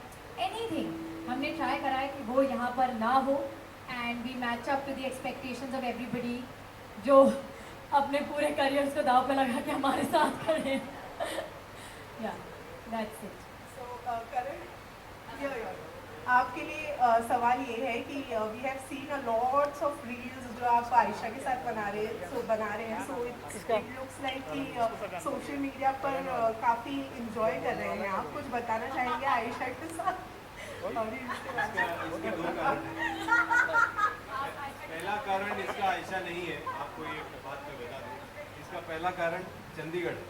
एनीथिंग, हमने ट्राई करा है कि वो यहाँ पर ना हो. And we match up to the expectations of everybody. जो अपने पूरे करियर्स को दाव पे लगा के हमारे साथ खड़े हैं। या दैट्स इट। So, Karan, आपके लिए सवाल ये है कि we have seen a lots of reels जो आप आयशा के साथ बना रहे हैं सो इट लुक्स लाइक कि सोशल मीडिया पर काफ़ी इंजॉय कर रहे हैं आप कुछ बताना चाहेंगे आयशा के साथ? पहला कारण इसका आयशा नहीं है, आपको ये बात मैं बता दूं। इसका पहला कारण चंडीगढ़ है,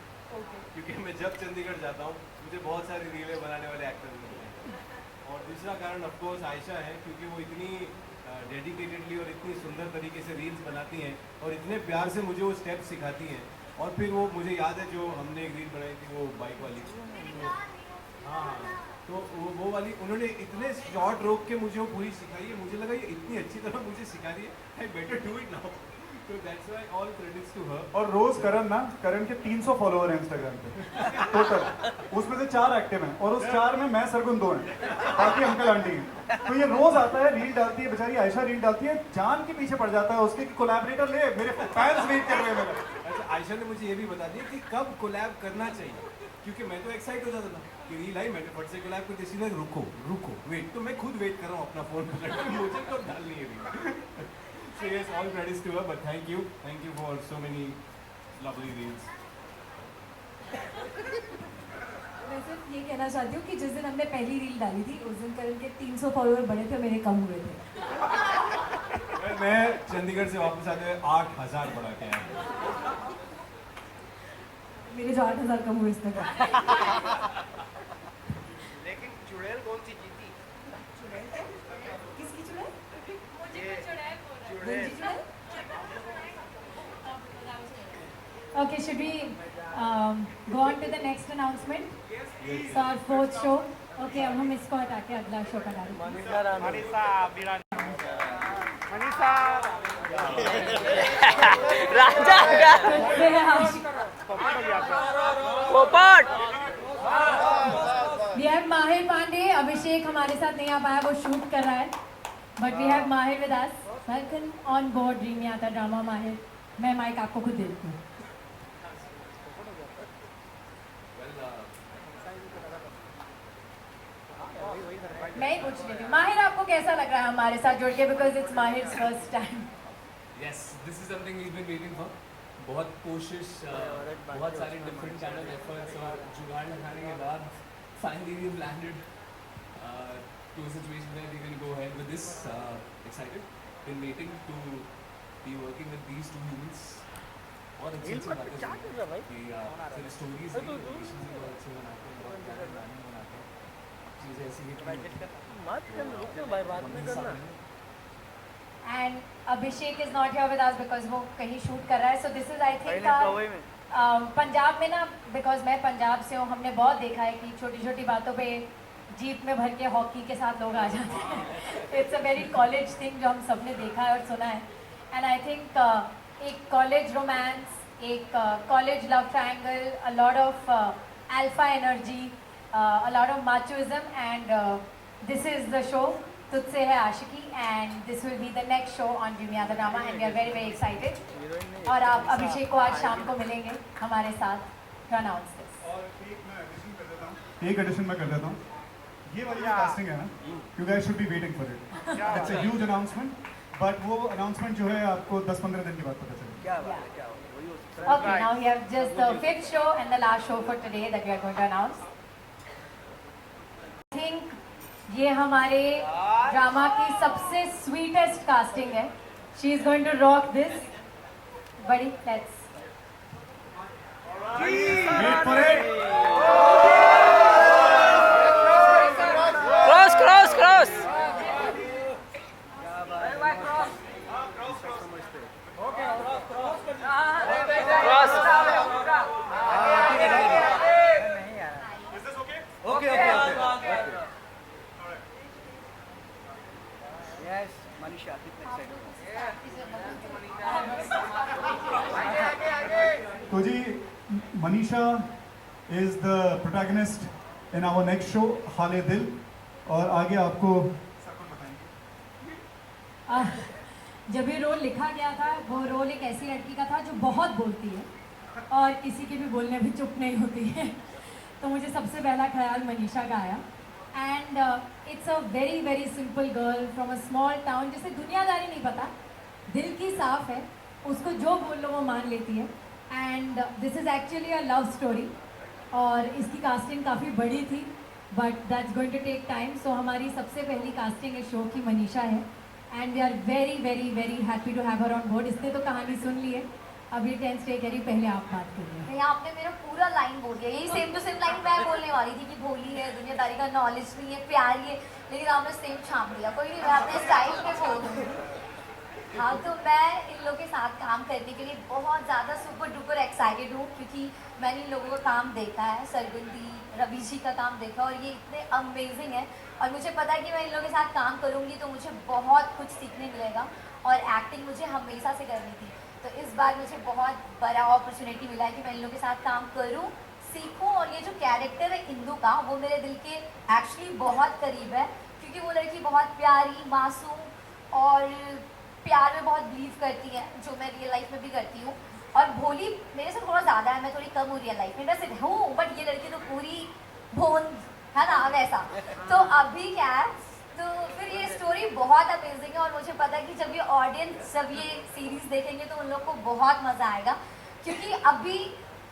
क्योंकि मैं जब चंडीगढ़ जाता हूँ मुझे बहुत सारी रीलें बनाने वाले एक्टर्स मिलते हैं। और दूसरा कारण ऑफ कोर्स आयशा है, क्योंकि वो इतनी डेडिकेटेडली और इतनी सुंदर तरीके से रील्स बनाती हैं और इतने प्यार से मुझे वो स्टेप सिखाती हैं। और फिर वो मुझे याद है जो हमने एक रील बनाई थी वो बाइक वाली, हाँ तो वो वाली उन्होंने इतने शॉर्ट रोक के मुझे वो पूरी सिखाई है। मुझे लगा ये इतनी अच्छी तरह मुझे सिखा रही है, I better do it now. तो that's why all credits to her. और रोज करण के 300 फॉलोअर हैं इंस्टाग्राम पे टोटल, उसमें से 4 एक्टिव हैं और उस 4 में मैं सरगुन 2 हैं, बाकी अंकल आंटी हैं। तो ये रोज आता है, रील डालती है, बेचारी आयशा रील डालती है, जान के पीछे पड़ जाता है उसके कि कोलैबोरेटर ले, मेरे फैंस वेट कर रहे हैं मेरा। अच्छा, आयशा ने मुझे ये भी बता दिया कि कब कोलैब करना चाहिए, क्योंकि मैं तो एक्साइट हो जाता था कि रील आई, मैंने फट से कोलैब कर दी, रुको वेट, तो मैं खुद वेट कर रहा हूँ अपना फोन पकड़, मुझे तो डालनी है reel. So yes, all credits to her, but thank you for so many lovely reels. मैं सिर्फ ये कहना चाहती हूँ कि जिस दिन हमने पहली रील डाली थी उस दिन करण के 300 फॉलोअर बढ़े थे, मेरे कम हुए थे। मैं चंडीगढ़ से वापस आते हुए 8000 बढ़ा के आया। मेरे जो 8000 कम हुए इस तक। लेकिन चुड़ैल कौन सी जीती? किसकी चुड़ैल? Okay, should we go on to the next announcement? Yes. So our 4th show. Okay, अब हम इसको हटा के अगला शो का डालेंगे। मनीषा राजा पोपट। We have Mahir Pandey, अभिषेक हमारे साथ नहीं आ पाया, वो शूट कर रहा है। But we have Mahir with us. Welcome on board Dreamiyata drama माहिर। मैं माइक आपको खुद दे देती हूँ। मैं ही पूछ लेती हूँ, माहिर आपको कैसा लग रहा है हमारे साथ जुड़ के, बिकॉज इट्स माहिर first time. Yes, this is something we've been waiting for. बहुत कोशिश, बहुत सारे different kind of efforts और जुगाड़ लगाने के बाद finally we've landed to a situation where we can go ahead with this. Excited, been waiting to be working with these two humans. और अच्छी बातें कि फिर स्टोरीज भी लोकेशंस भी बहुत अच्छे बनाते हैं, बहुत प्यारे गाने बनाते हैं, चीज़ें ऐसी कि And Abhishek is not here with us because वो कहीं शूट कर रहा है. So this is I think Punjab में ना, because मैं पंजाब से हूँ, हमने बहुत देखा है कि छोटी छोटी बातों पे जीप में भर के हॉकी के साथ लोग आ जाते हैं. It's a very college thing जो हम सब ने देखा है और सुना है. And I think एक college romance, एक college love triangle, a lot of alpha energy, a lot of machoism, and this is the show. तुझसे है आशिकी, and this will be the next show on Dreamiyata drama, and we are very very excited. और आप अभिषेक को आज शाम को मिलेंगे हमारे साथ to announce this. और एक एडिशन में कर देता हूँ. ये वाली कास्टिंग है ना, you guys should be waiting for it. It's a huge announcement, but वो announcement जो है आपको 10-15 दिन के बाद पता चलेगा. क्या बात है, क्या वही Okay, now we have just the 5th show and the last show for today that we are going to announce. I think ये हमारे ड्रामा की सबसे स्वीटेस्ट कास्टिंग है. She is going to rock this. Buddy, let's. Wait for it. Cross. Yes, Manisha, कितना excited. तो जी, Manisha is the protagonist in our next show, हाले दिल, और आगे आपको जब ये रोल लिखा गया था वो रोल एक ऐसी लड़की का था जो बहुत बोलती है और किसी के भी बोलने भी चुप नहीं होती है। तो मुझे सबसे पहला ख्याल मनीषा का आया and it's a very very simple girl from a small town जिसे दुनियादारी नहीं पता, दिल की साफ है, उसको जो बोल लो वो मान लेती है। And this is actually a love story और इसकी कास्टिंग काफ़ी बड़ी थी but that's going to take time. So हमारी सबसे पहली कास्टिंग इस शो की मनीषा है and we are very very very happy to have her on board. इसने तो कहानी सुन ली है, अब ये 10 स्टे करी, पहले आप बात करिए। यहाँ आपने मेरा पूरा लाइन बोल दिया, यही सेम टू सेम लाइन मैं बोलने वाली थी कि भोली है, दुनियादारी का नॉलेज नहीं है, प्यारी है, लेकिन आपने सेम छाप दिया। कोई नहीं, मैं अपने स्टाइल पे बोल दूँ। हाँ, तो मैं इन लोगों के साथ काम करने के लिए बहुत ज़्यादा सुपर डुपर एक्साइटेड हूँ क्योंकि मैंने इन लोगों का काम देखा है, सरगुन दी, रवि जी का काम देखा और ये इतने अमेजिंग है और मुझे पता है कि मैं इन लोगों के साथ काम करूँगी तो मुझे बहुत कुछ सीखने मिलेगा और एक्टिंग मुझे हमेशा से करनी थी। तो इस बार मुझे बहुत बड़ा अपॉर्चुनिटी मिला है कि मैं इन लोगों के साथ काम करूँ, सीखूँ और ये जो कैरेक्टर है इंदु का वो मेरे दिल के एक्चुअली बहुत करीब है क्योंकि वो लड़की बहुत प्यारी, मासूम और प्यार में बहुत बिलीव करती है जो मैं रियल लाइफ में भी करती हूँ और भोली मेरे से थोड़ा ज़्यादा है, मैं थोड़ी कम हूँ रियल लाइफ में, वैसे हूँ बट ये लड़की तो पूरी भोन है ना वैसा। तो अभी क्या है, तो फिर ये स्टोरी बहुत अमेजिंग है और मुझे पता है कि जब ये ऑडियंस जब ये सीरीज़ देखेंगे तो उन लोग को बहुत मज़ा आएगा क्योंकि अभी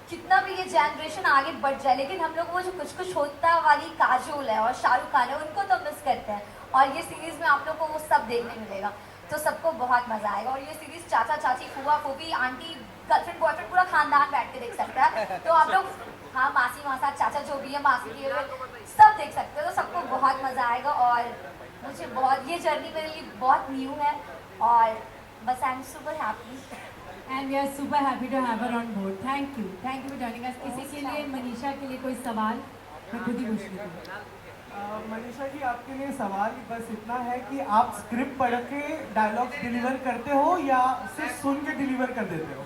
कितना भी ये जनरेशन आगे बढ़ जाए लेकिन हम लोग वो जो कुछ कुछ होता वाली काजोल है और शाहरुख खान है उनको तो मिस करते हैं और ये सीरीज़ में आप लोग को वो सब देखने मिलेगा तो सबको बहुत मज़ा आएगा। और ये सीरीज़ चाचा चाची, फूफा फूफी, आंटी, गर्लफ्रेंड बॉयफ्रेंड पूरा खानदान बैठ के देख सकता है। तो आप लोग हाँ मासी मासा चाचा जो भी है मासी की सब देख सकते हो तो सबको बहुत मज़ा आएगा और मुझे बहुत ये जर्नी मेरे लिए बहुत न्यू है और बस I am super happy and we are super happy to have her on board. Thank you for joining us. किसी के लिए, मनीषा के लिए कोई सवाल? मैं खुद ही पूछ रही हूँ। मनीषा जी, आपके लिए सवाल बस इतना है कि आप स्क्रिप्ट पढ़ के डायलॉग्स डिलीवर करते हो या सिर्फ सुन के डिलीवर कर देते हो?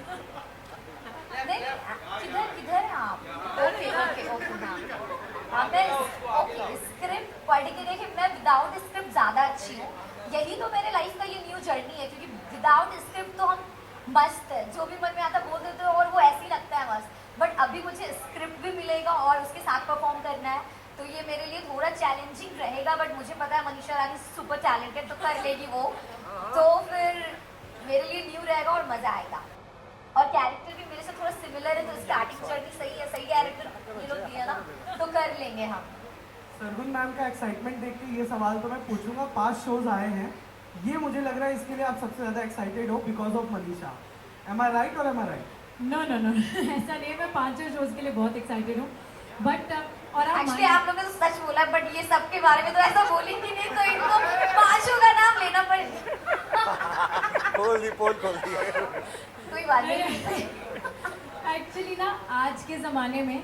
किधर किधर हैं आप? ओके ओके ओके हाँ मैं ओके स्क्रिप्ट पढ़ के देखिए, मैं विदाउट स्क्रिप्ट ज़्यादा अच्छी हूँ। यही तो मेरे लाइफ का ये न्यू जर्नी है क्योंकि विदाउट स्क्रिप्ट तो हम मस्त है, जो भी मन में आता बोल देते हो और वो ऐसे ही लगता है मस्त। बट अभी मुझे स्क्रिप्ट भी मिलेगा और उसके साथ परफॉर्म करना है तो ये मेरे लिए थोड़ा चैलेंजिंग रहेगा बट मुझे पता है मनीषा रानी सुपर टैलेंटेड तो कर लेगी वो, तो फिर मेरे लिए न्यू रहेगा और मज़ा आएगा। और कैरेक्टर भी मेरे से थोड़ा सिमिलर है तो स्टार्टिंग जर्नी सही है, सही कैरेक्टर ये लोग दिया ना तो कर लेंगे हम। सरगुन मैम का एक्साइटमेंट देख के ये सवाल तो मैं पूछूंगा, 5 शोज आए हैं, ये मुझे लग रहा है इसके लिए आप सबसे ज़्यादा एक्साइटेड हो because of Manisha. Am I right और am I right? No no no ऐसा नहीं है, मैं 5 शोज के लिए बहुत एक्साइटेड हूँ बट और एक्चुअली आप लोगों ने तो सच बोला बट ये सब के बारे में तो ऐसा बोलेंगे नहीं तो इनको 5 का नाम लेना पड़ेगा। पोल खोल दी कोई बात नहीं। एक्चुअली ना आज के ज़माने में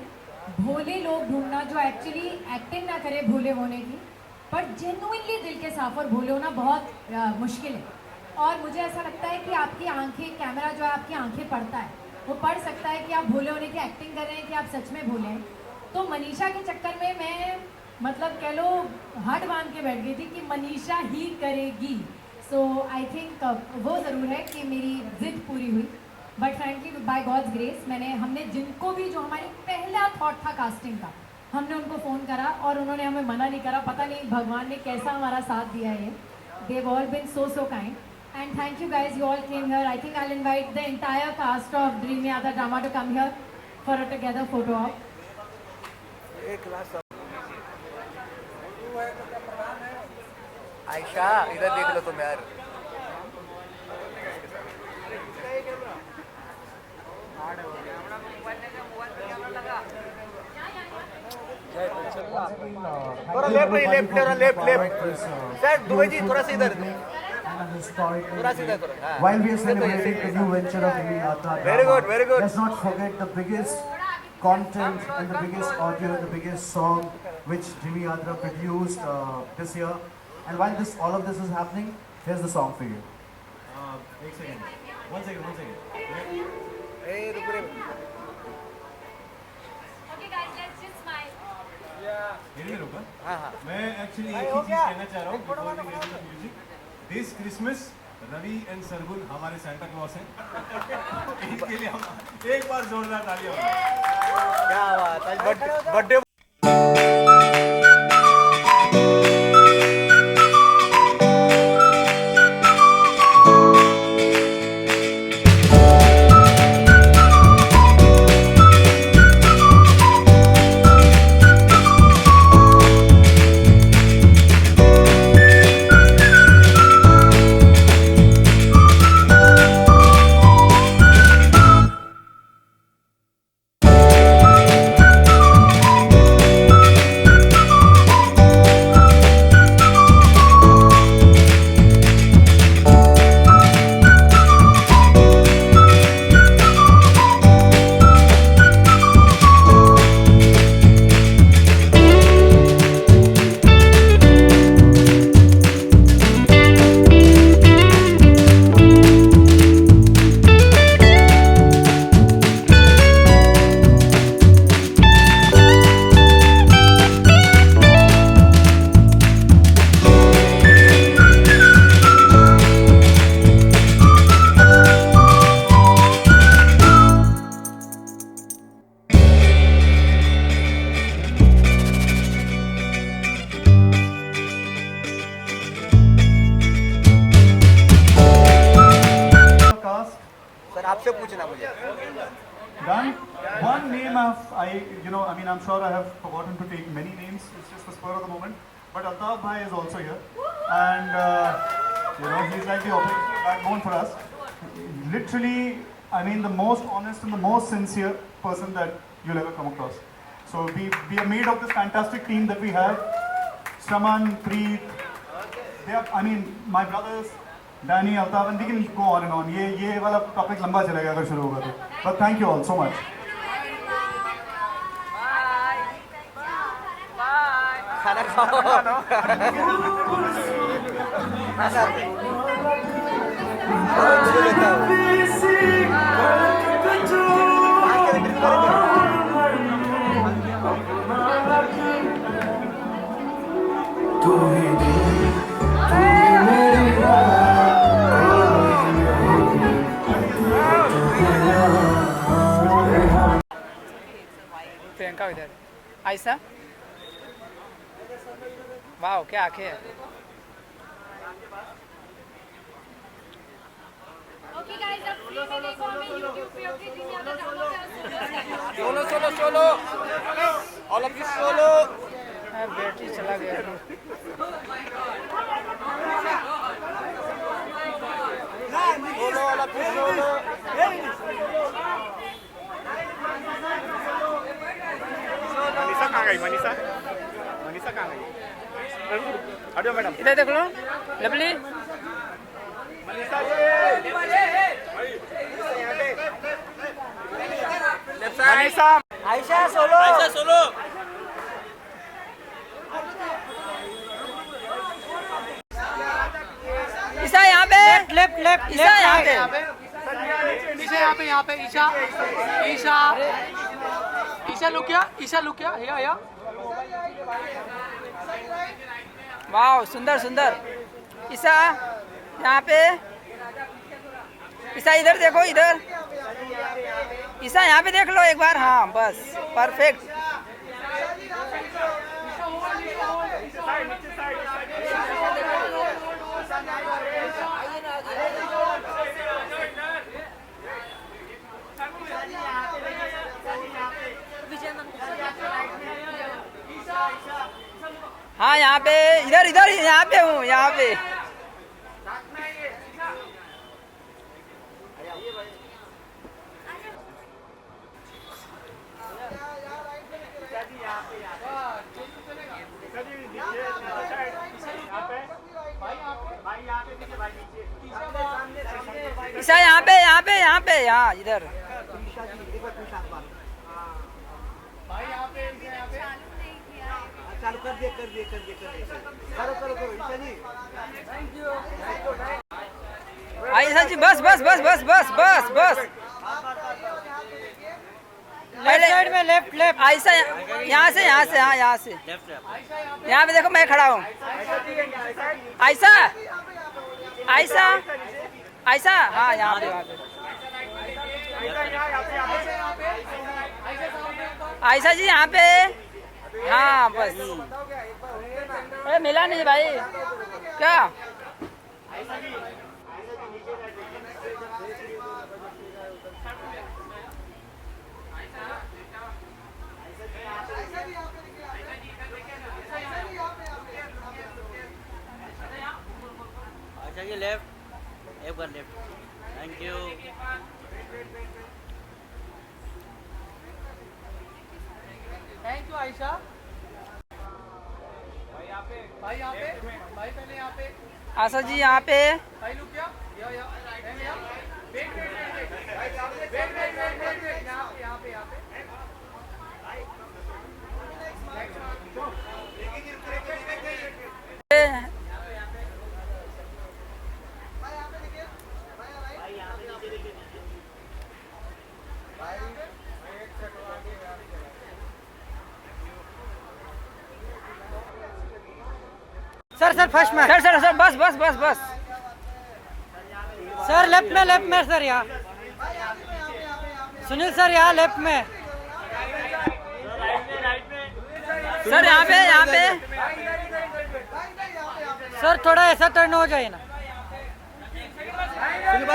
भोले लोग ढूंढना जो एक्चुअली एक्टिंग ना करे भोले होने की पर जेन्युइनली दिल के साफ और भोले होना बहुत मुश्किल है। और मुझे ऐसा लगता है कि आपकी आंखें, कैमरा जो है आपकी आंखें पढ़ता है, वो पढ़ सकता है कि आप भोले होने की एक्टिंग कर रहे हैं कि आप सच में भोले हैं। तो मनीषा के चक्कर में मैं मतलब कह लो हट बांध के बैठ गई थी कि मनीषा ही करेगी। सो आई थिंक वो ज़रूर है कि मेरी जिद पूरी हुई but frankly by God's grace हमने जिनको भी, जो हमारी पहला थॉट था कास्टिंग का, हमने उनको फ़ोन करा और उन्होंने हमें मना नहीं करा। पता नहीं भगवान ने कैसा हमारा साथ दिया है। They've all been so kind and thank you guys, you all came here. I think I'll invite the entire cast of Dream Yada Drama to come here for a together photo op. Ayesha इधर देख लो तुम यार। थोड़ा left sir Dubai जी थोड़ा सा इधर While we are celebrating the new venture of Dream Yatra Drama, very good. Let's not forget the biggest content and the biggest audio, the biggest song which Dream Yatra produced this year. And while all of this is happening, here's the song for you. एक second, one second. ए रुक रे। Okay guys, let's just smile. मेरे में रुका। हाँ। मैं actually एक ही चीज़ कहना चाह रहा हूँ before we get into the music. This Christmas Ravi and Sargun हमारे सेंटा क्लॉस हैं। इनके लिए हम एक बार जोरदार तालियां। क्या बात है, बर्थडे सर आपसे पूछना मुझे। Done. One name I'm sure I have forgotten to take many names. It's just the spur of the moment. But Altaf Bhai is also here, and he's like the operational backbone for us. Literally, I mean, the most honest and the most sincere person that you'll ever come across. So we are made of this fantastic team that we have. Shraman, Preet, they are, I mean, my brothers. Danny, Altaf, and we can go on and on. ये वाला topic लंबा चलेगा अगर शुरू होगा तो. But thank you all so much. खाना खाओ। प्रियंका इधर, आयशा, वाह क्या आंखें हैं। Okay guys, अब फ्री में देखो हमें YouTube पे ओके जिन्हें आता ड्रामा पे solo all of you solo. Battery चला गया। Solo all of you solo. Manisha कहाँ गई? मनीषा कहाँ गई? हटो मैडम, इधर देख लो। Lovely Manisha Ayesha solo. ईशा यहाँ पे, लेफ्ट ईशा यहाँ पे, ईशा लुक क्या या वाह सुंदर। ईशा यहाँ पे, ईशा इधर देखो, इधर ईशा यहाँ पे देख लो एक बार। हाँ बस परफेक्ट। हाँ यहाँ पे, इधर यहाँ पे हूँ, यहाँ पे। ईशा यहाँ पे यहाँ इधर। चालू कर दिए करो ईशा जी। ईशा जी बस लेफ्ट साइड में, लेफ्ट आयशा यहाँ से हाँ यहाँ से। यहाँ पे देखो मैं खड़ा हूँ। आयशा आयशा आयशा हाँ यहाँ पे आयशा जी यहाँ पे हाँ बस अरे मिला नहीं भाई क्या अच्छा जी लेफ्ट एक बार left thank you thank you Ayesha भाई यहाँ पे भाई पहले यहाँ पे आशा जी यहाँ पे भाई लुक क्या वेट यहाँ पे सर फर्स्ट में सर बस सर लेफ्ट में सर यहाँ सुनील सर यहाँ लेफ्ट में सर यहाँ पे सर थोड़ा ऐसा टर्न हो जाए ना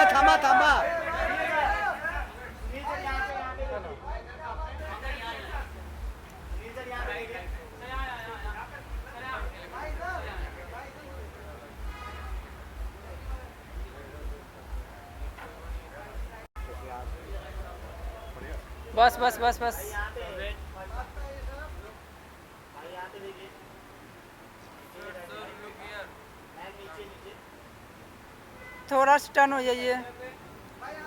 थांबा बस थोड़ा सा टर्न हो जाइए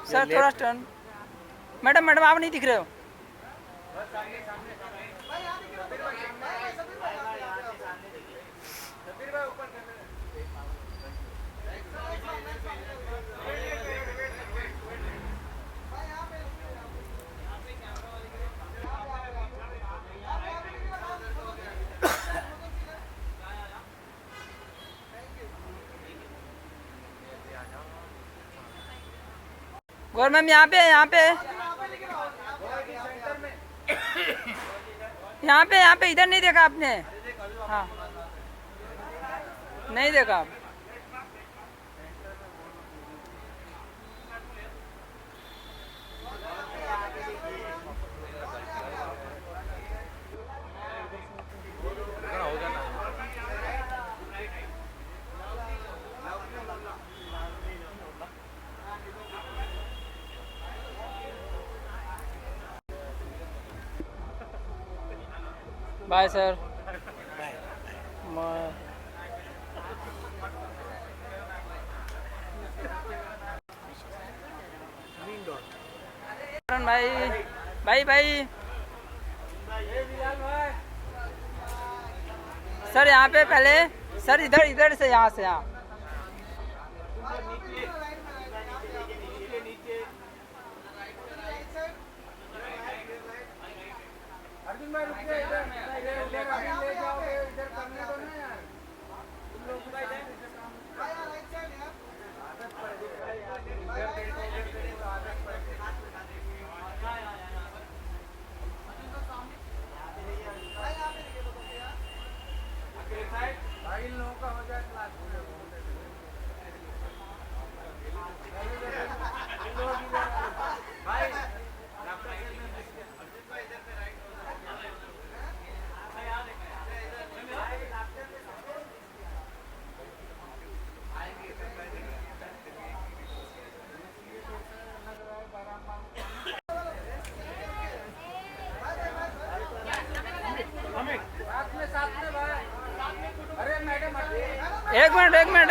सर थोड़ा टर्न मैडम आप नहीं दिख रहे हो गौर मैम यहाँ पे इधर नहीं देखा आपने हाँ नहीं देखा आप बाय सर भाई सर यहाँ पे पहले सर इधर से यहाँ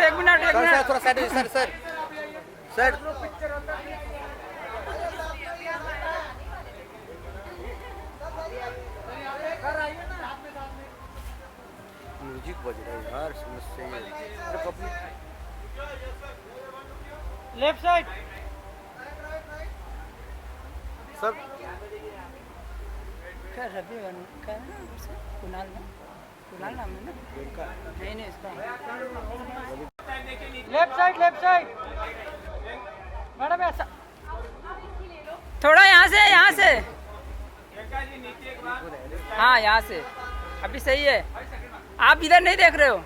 एक मिनट थोड़ा साइड सर म्यूजिक बज रहा है यार समझ से लेफ्ट साइड सर क्या रवि का कुणाल नाम है ना नहीं इसका लेफ्ट साइड मैडम ऐसा थोड़ा यहाँ से हाँ यहाँ से अभी सही है। आप इधर नहीं देख रहे हो।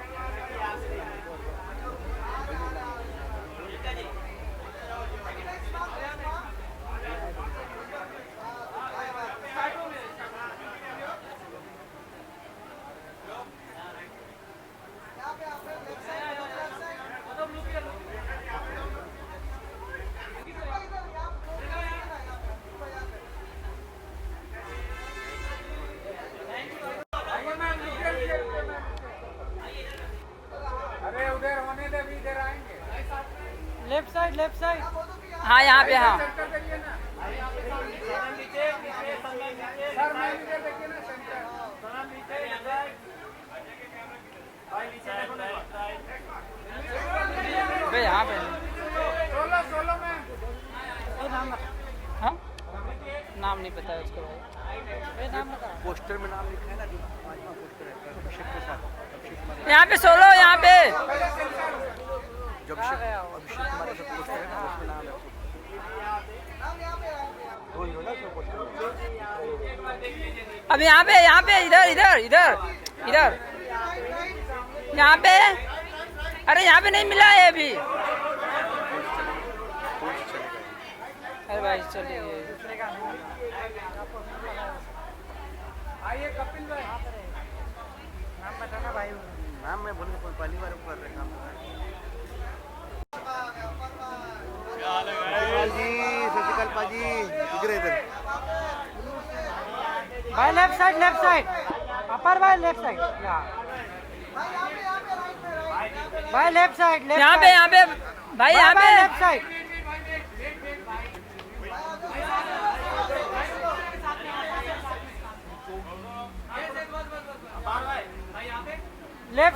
लेफ्ट साइड हाँ यहाँ पे हाँ। यहाँ पे हाँ नाम नहीं पता है उसको भाई। नाम पोस्टर में नाम लिखा है ना, पोस्टर है अभिषेक के साथ। यहाँ पे सोलो यहाँ पे जब अभिषेक कुमार का पोस्टर है ना, उसमें नाम है। अब यहाँ पे इधर यहाँ पे। अरे यहाँ पे नहीं मिला है अभी। अरे भाई चलिए आइए कपिल भाई नाम बताना भाई। नाम मैं बोल पहली बार कर रहे हैं जी। शशिकाल पाजी इधर भाई लेफ्ट साइड अपर भाई लेफ्ट साइड भाई लेफ्ट साइड यहाँ पे भाई यहाँ पे लेफ्ट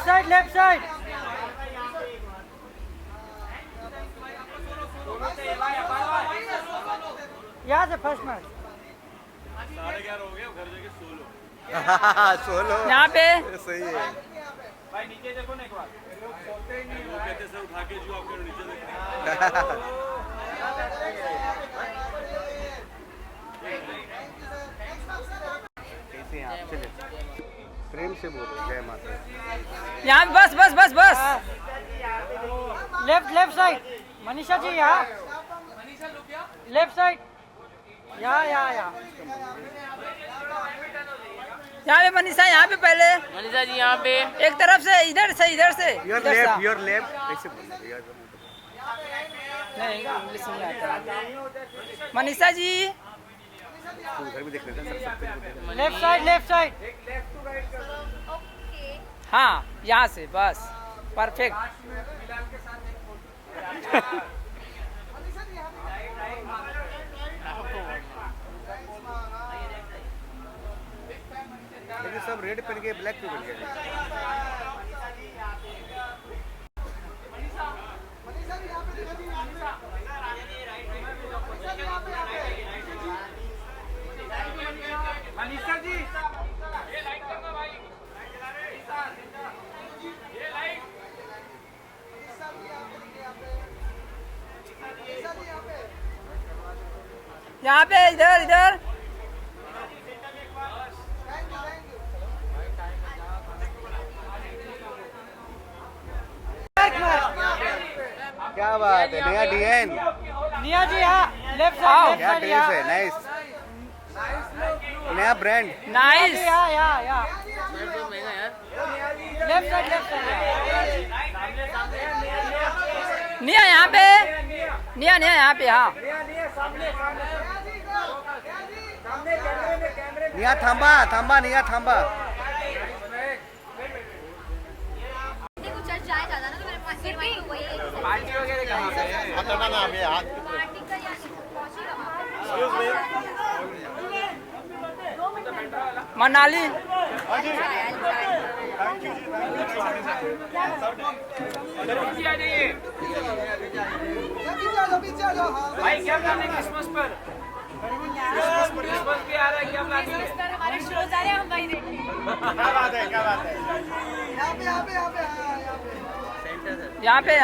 साइड लेफ्ट साइड यहाँ से फर्स्ट मैच 11:30 हो गया, घर जाके सो लो। सोलो यहाँ पे सही है भाई नीचे देखो ना एक बार। लोग सोते ही नहीं, वो कहते सर उठा के जो आपके नीचे देखो। कैसे हैं आप? चलिए प्रेम से बोलो जय माता। यहाँ बस लेफ्ट साइड मनीषा जी यहाँ लेफ्ट साइड यहाँ पे मनीषा यहाँ पे पहले मनीषा जी यहाँ पे एक तरफ से इधर से योर लेफ्ट ऐसे बोलो। नहीं इंग्लिश नहीं आता। मनीषा जी उधर भी देख लेते हैं। लेफ्ट साइड हाँ यहाँ से बस परफेक्ट। लेकिन सब रेड पहन के ब्लैक क्यों पहन के? मनीषा जी ये लाइट करना भाई। ये लाइट यहाँ पे इधर क्या बात है नया डीएन निया जी यहाँ लेफ्ट साइड क्या ड्रेस है नाइस नया ब्रांड नाइस यहाँ लेफ्ट साइड निया यहाँ पे निया यहाँ पे हाँ निया थांबा निया थांबा। चर्च जाया जाता ना तो मेरे पास वही पार्टी वगैरह कहाँ पे है? बताना ना अभी पार्टी का या पहुंचेगा मनाली भाई क्या प्लान है क्रिसमस पर? क्रिसमस भी आ रहा है, क्या प्लान है? हमारे शोज आ रहे हैं हम वही देखेंगे। क्या बात है यहाँ पे यहाँ पे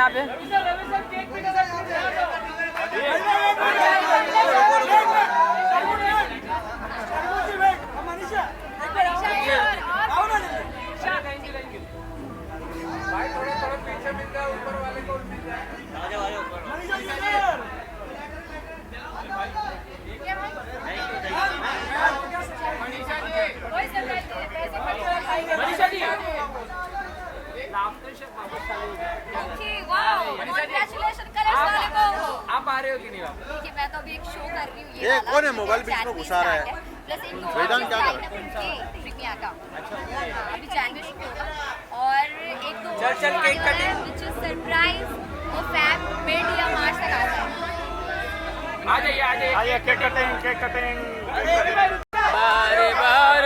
भाई थोड़ा थोड़ा पीछे मिल जाए, ऊपर वाले को मिल जाए। मनीषा जी आप आ रहे हो कि नहीं? देखिए मैं तो अभी एक शो कर रही हूँ ये कौन है मोबाइल बीच में घुसा रहा है? प्लस एक वेदांत क्या कर ट्रिमिया का अभी जानवी शो होगा और एक दो चल cake cutting which is surprise वो फैब मिड या मार्च तक आता है। आ जाइए केक कटिंग बारे बार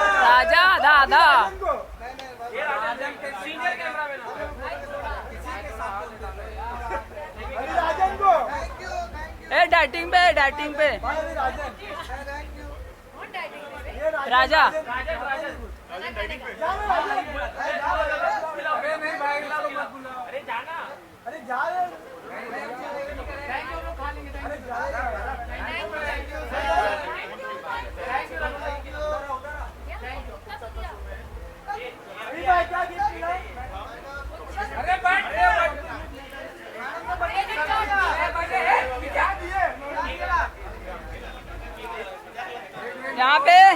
राजा दादा डाइटिंग पे राजा यहाँ पे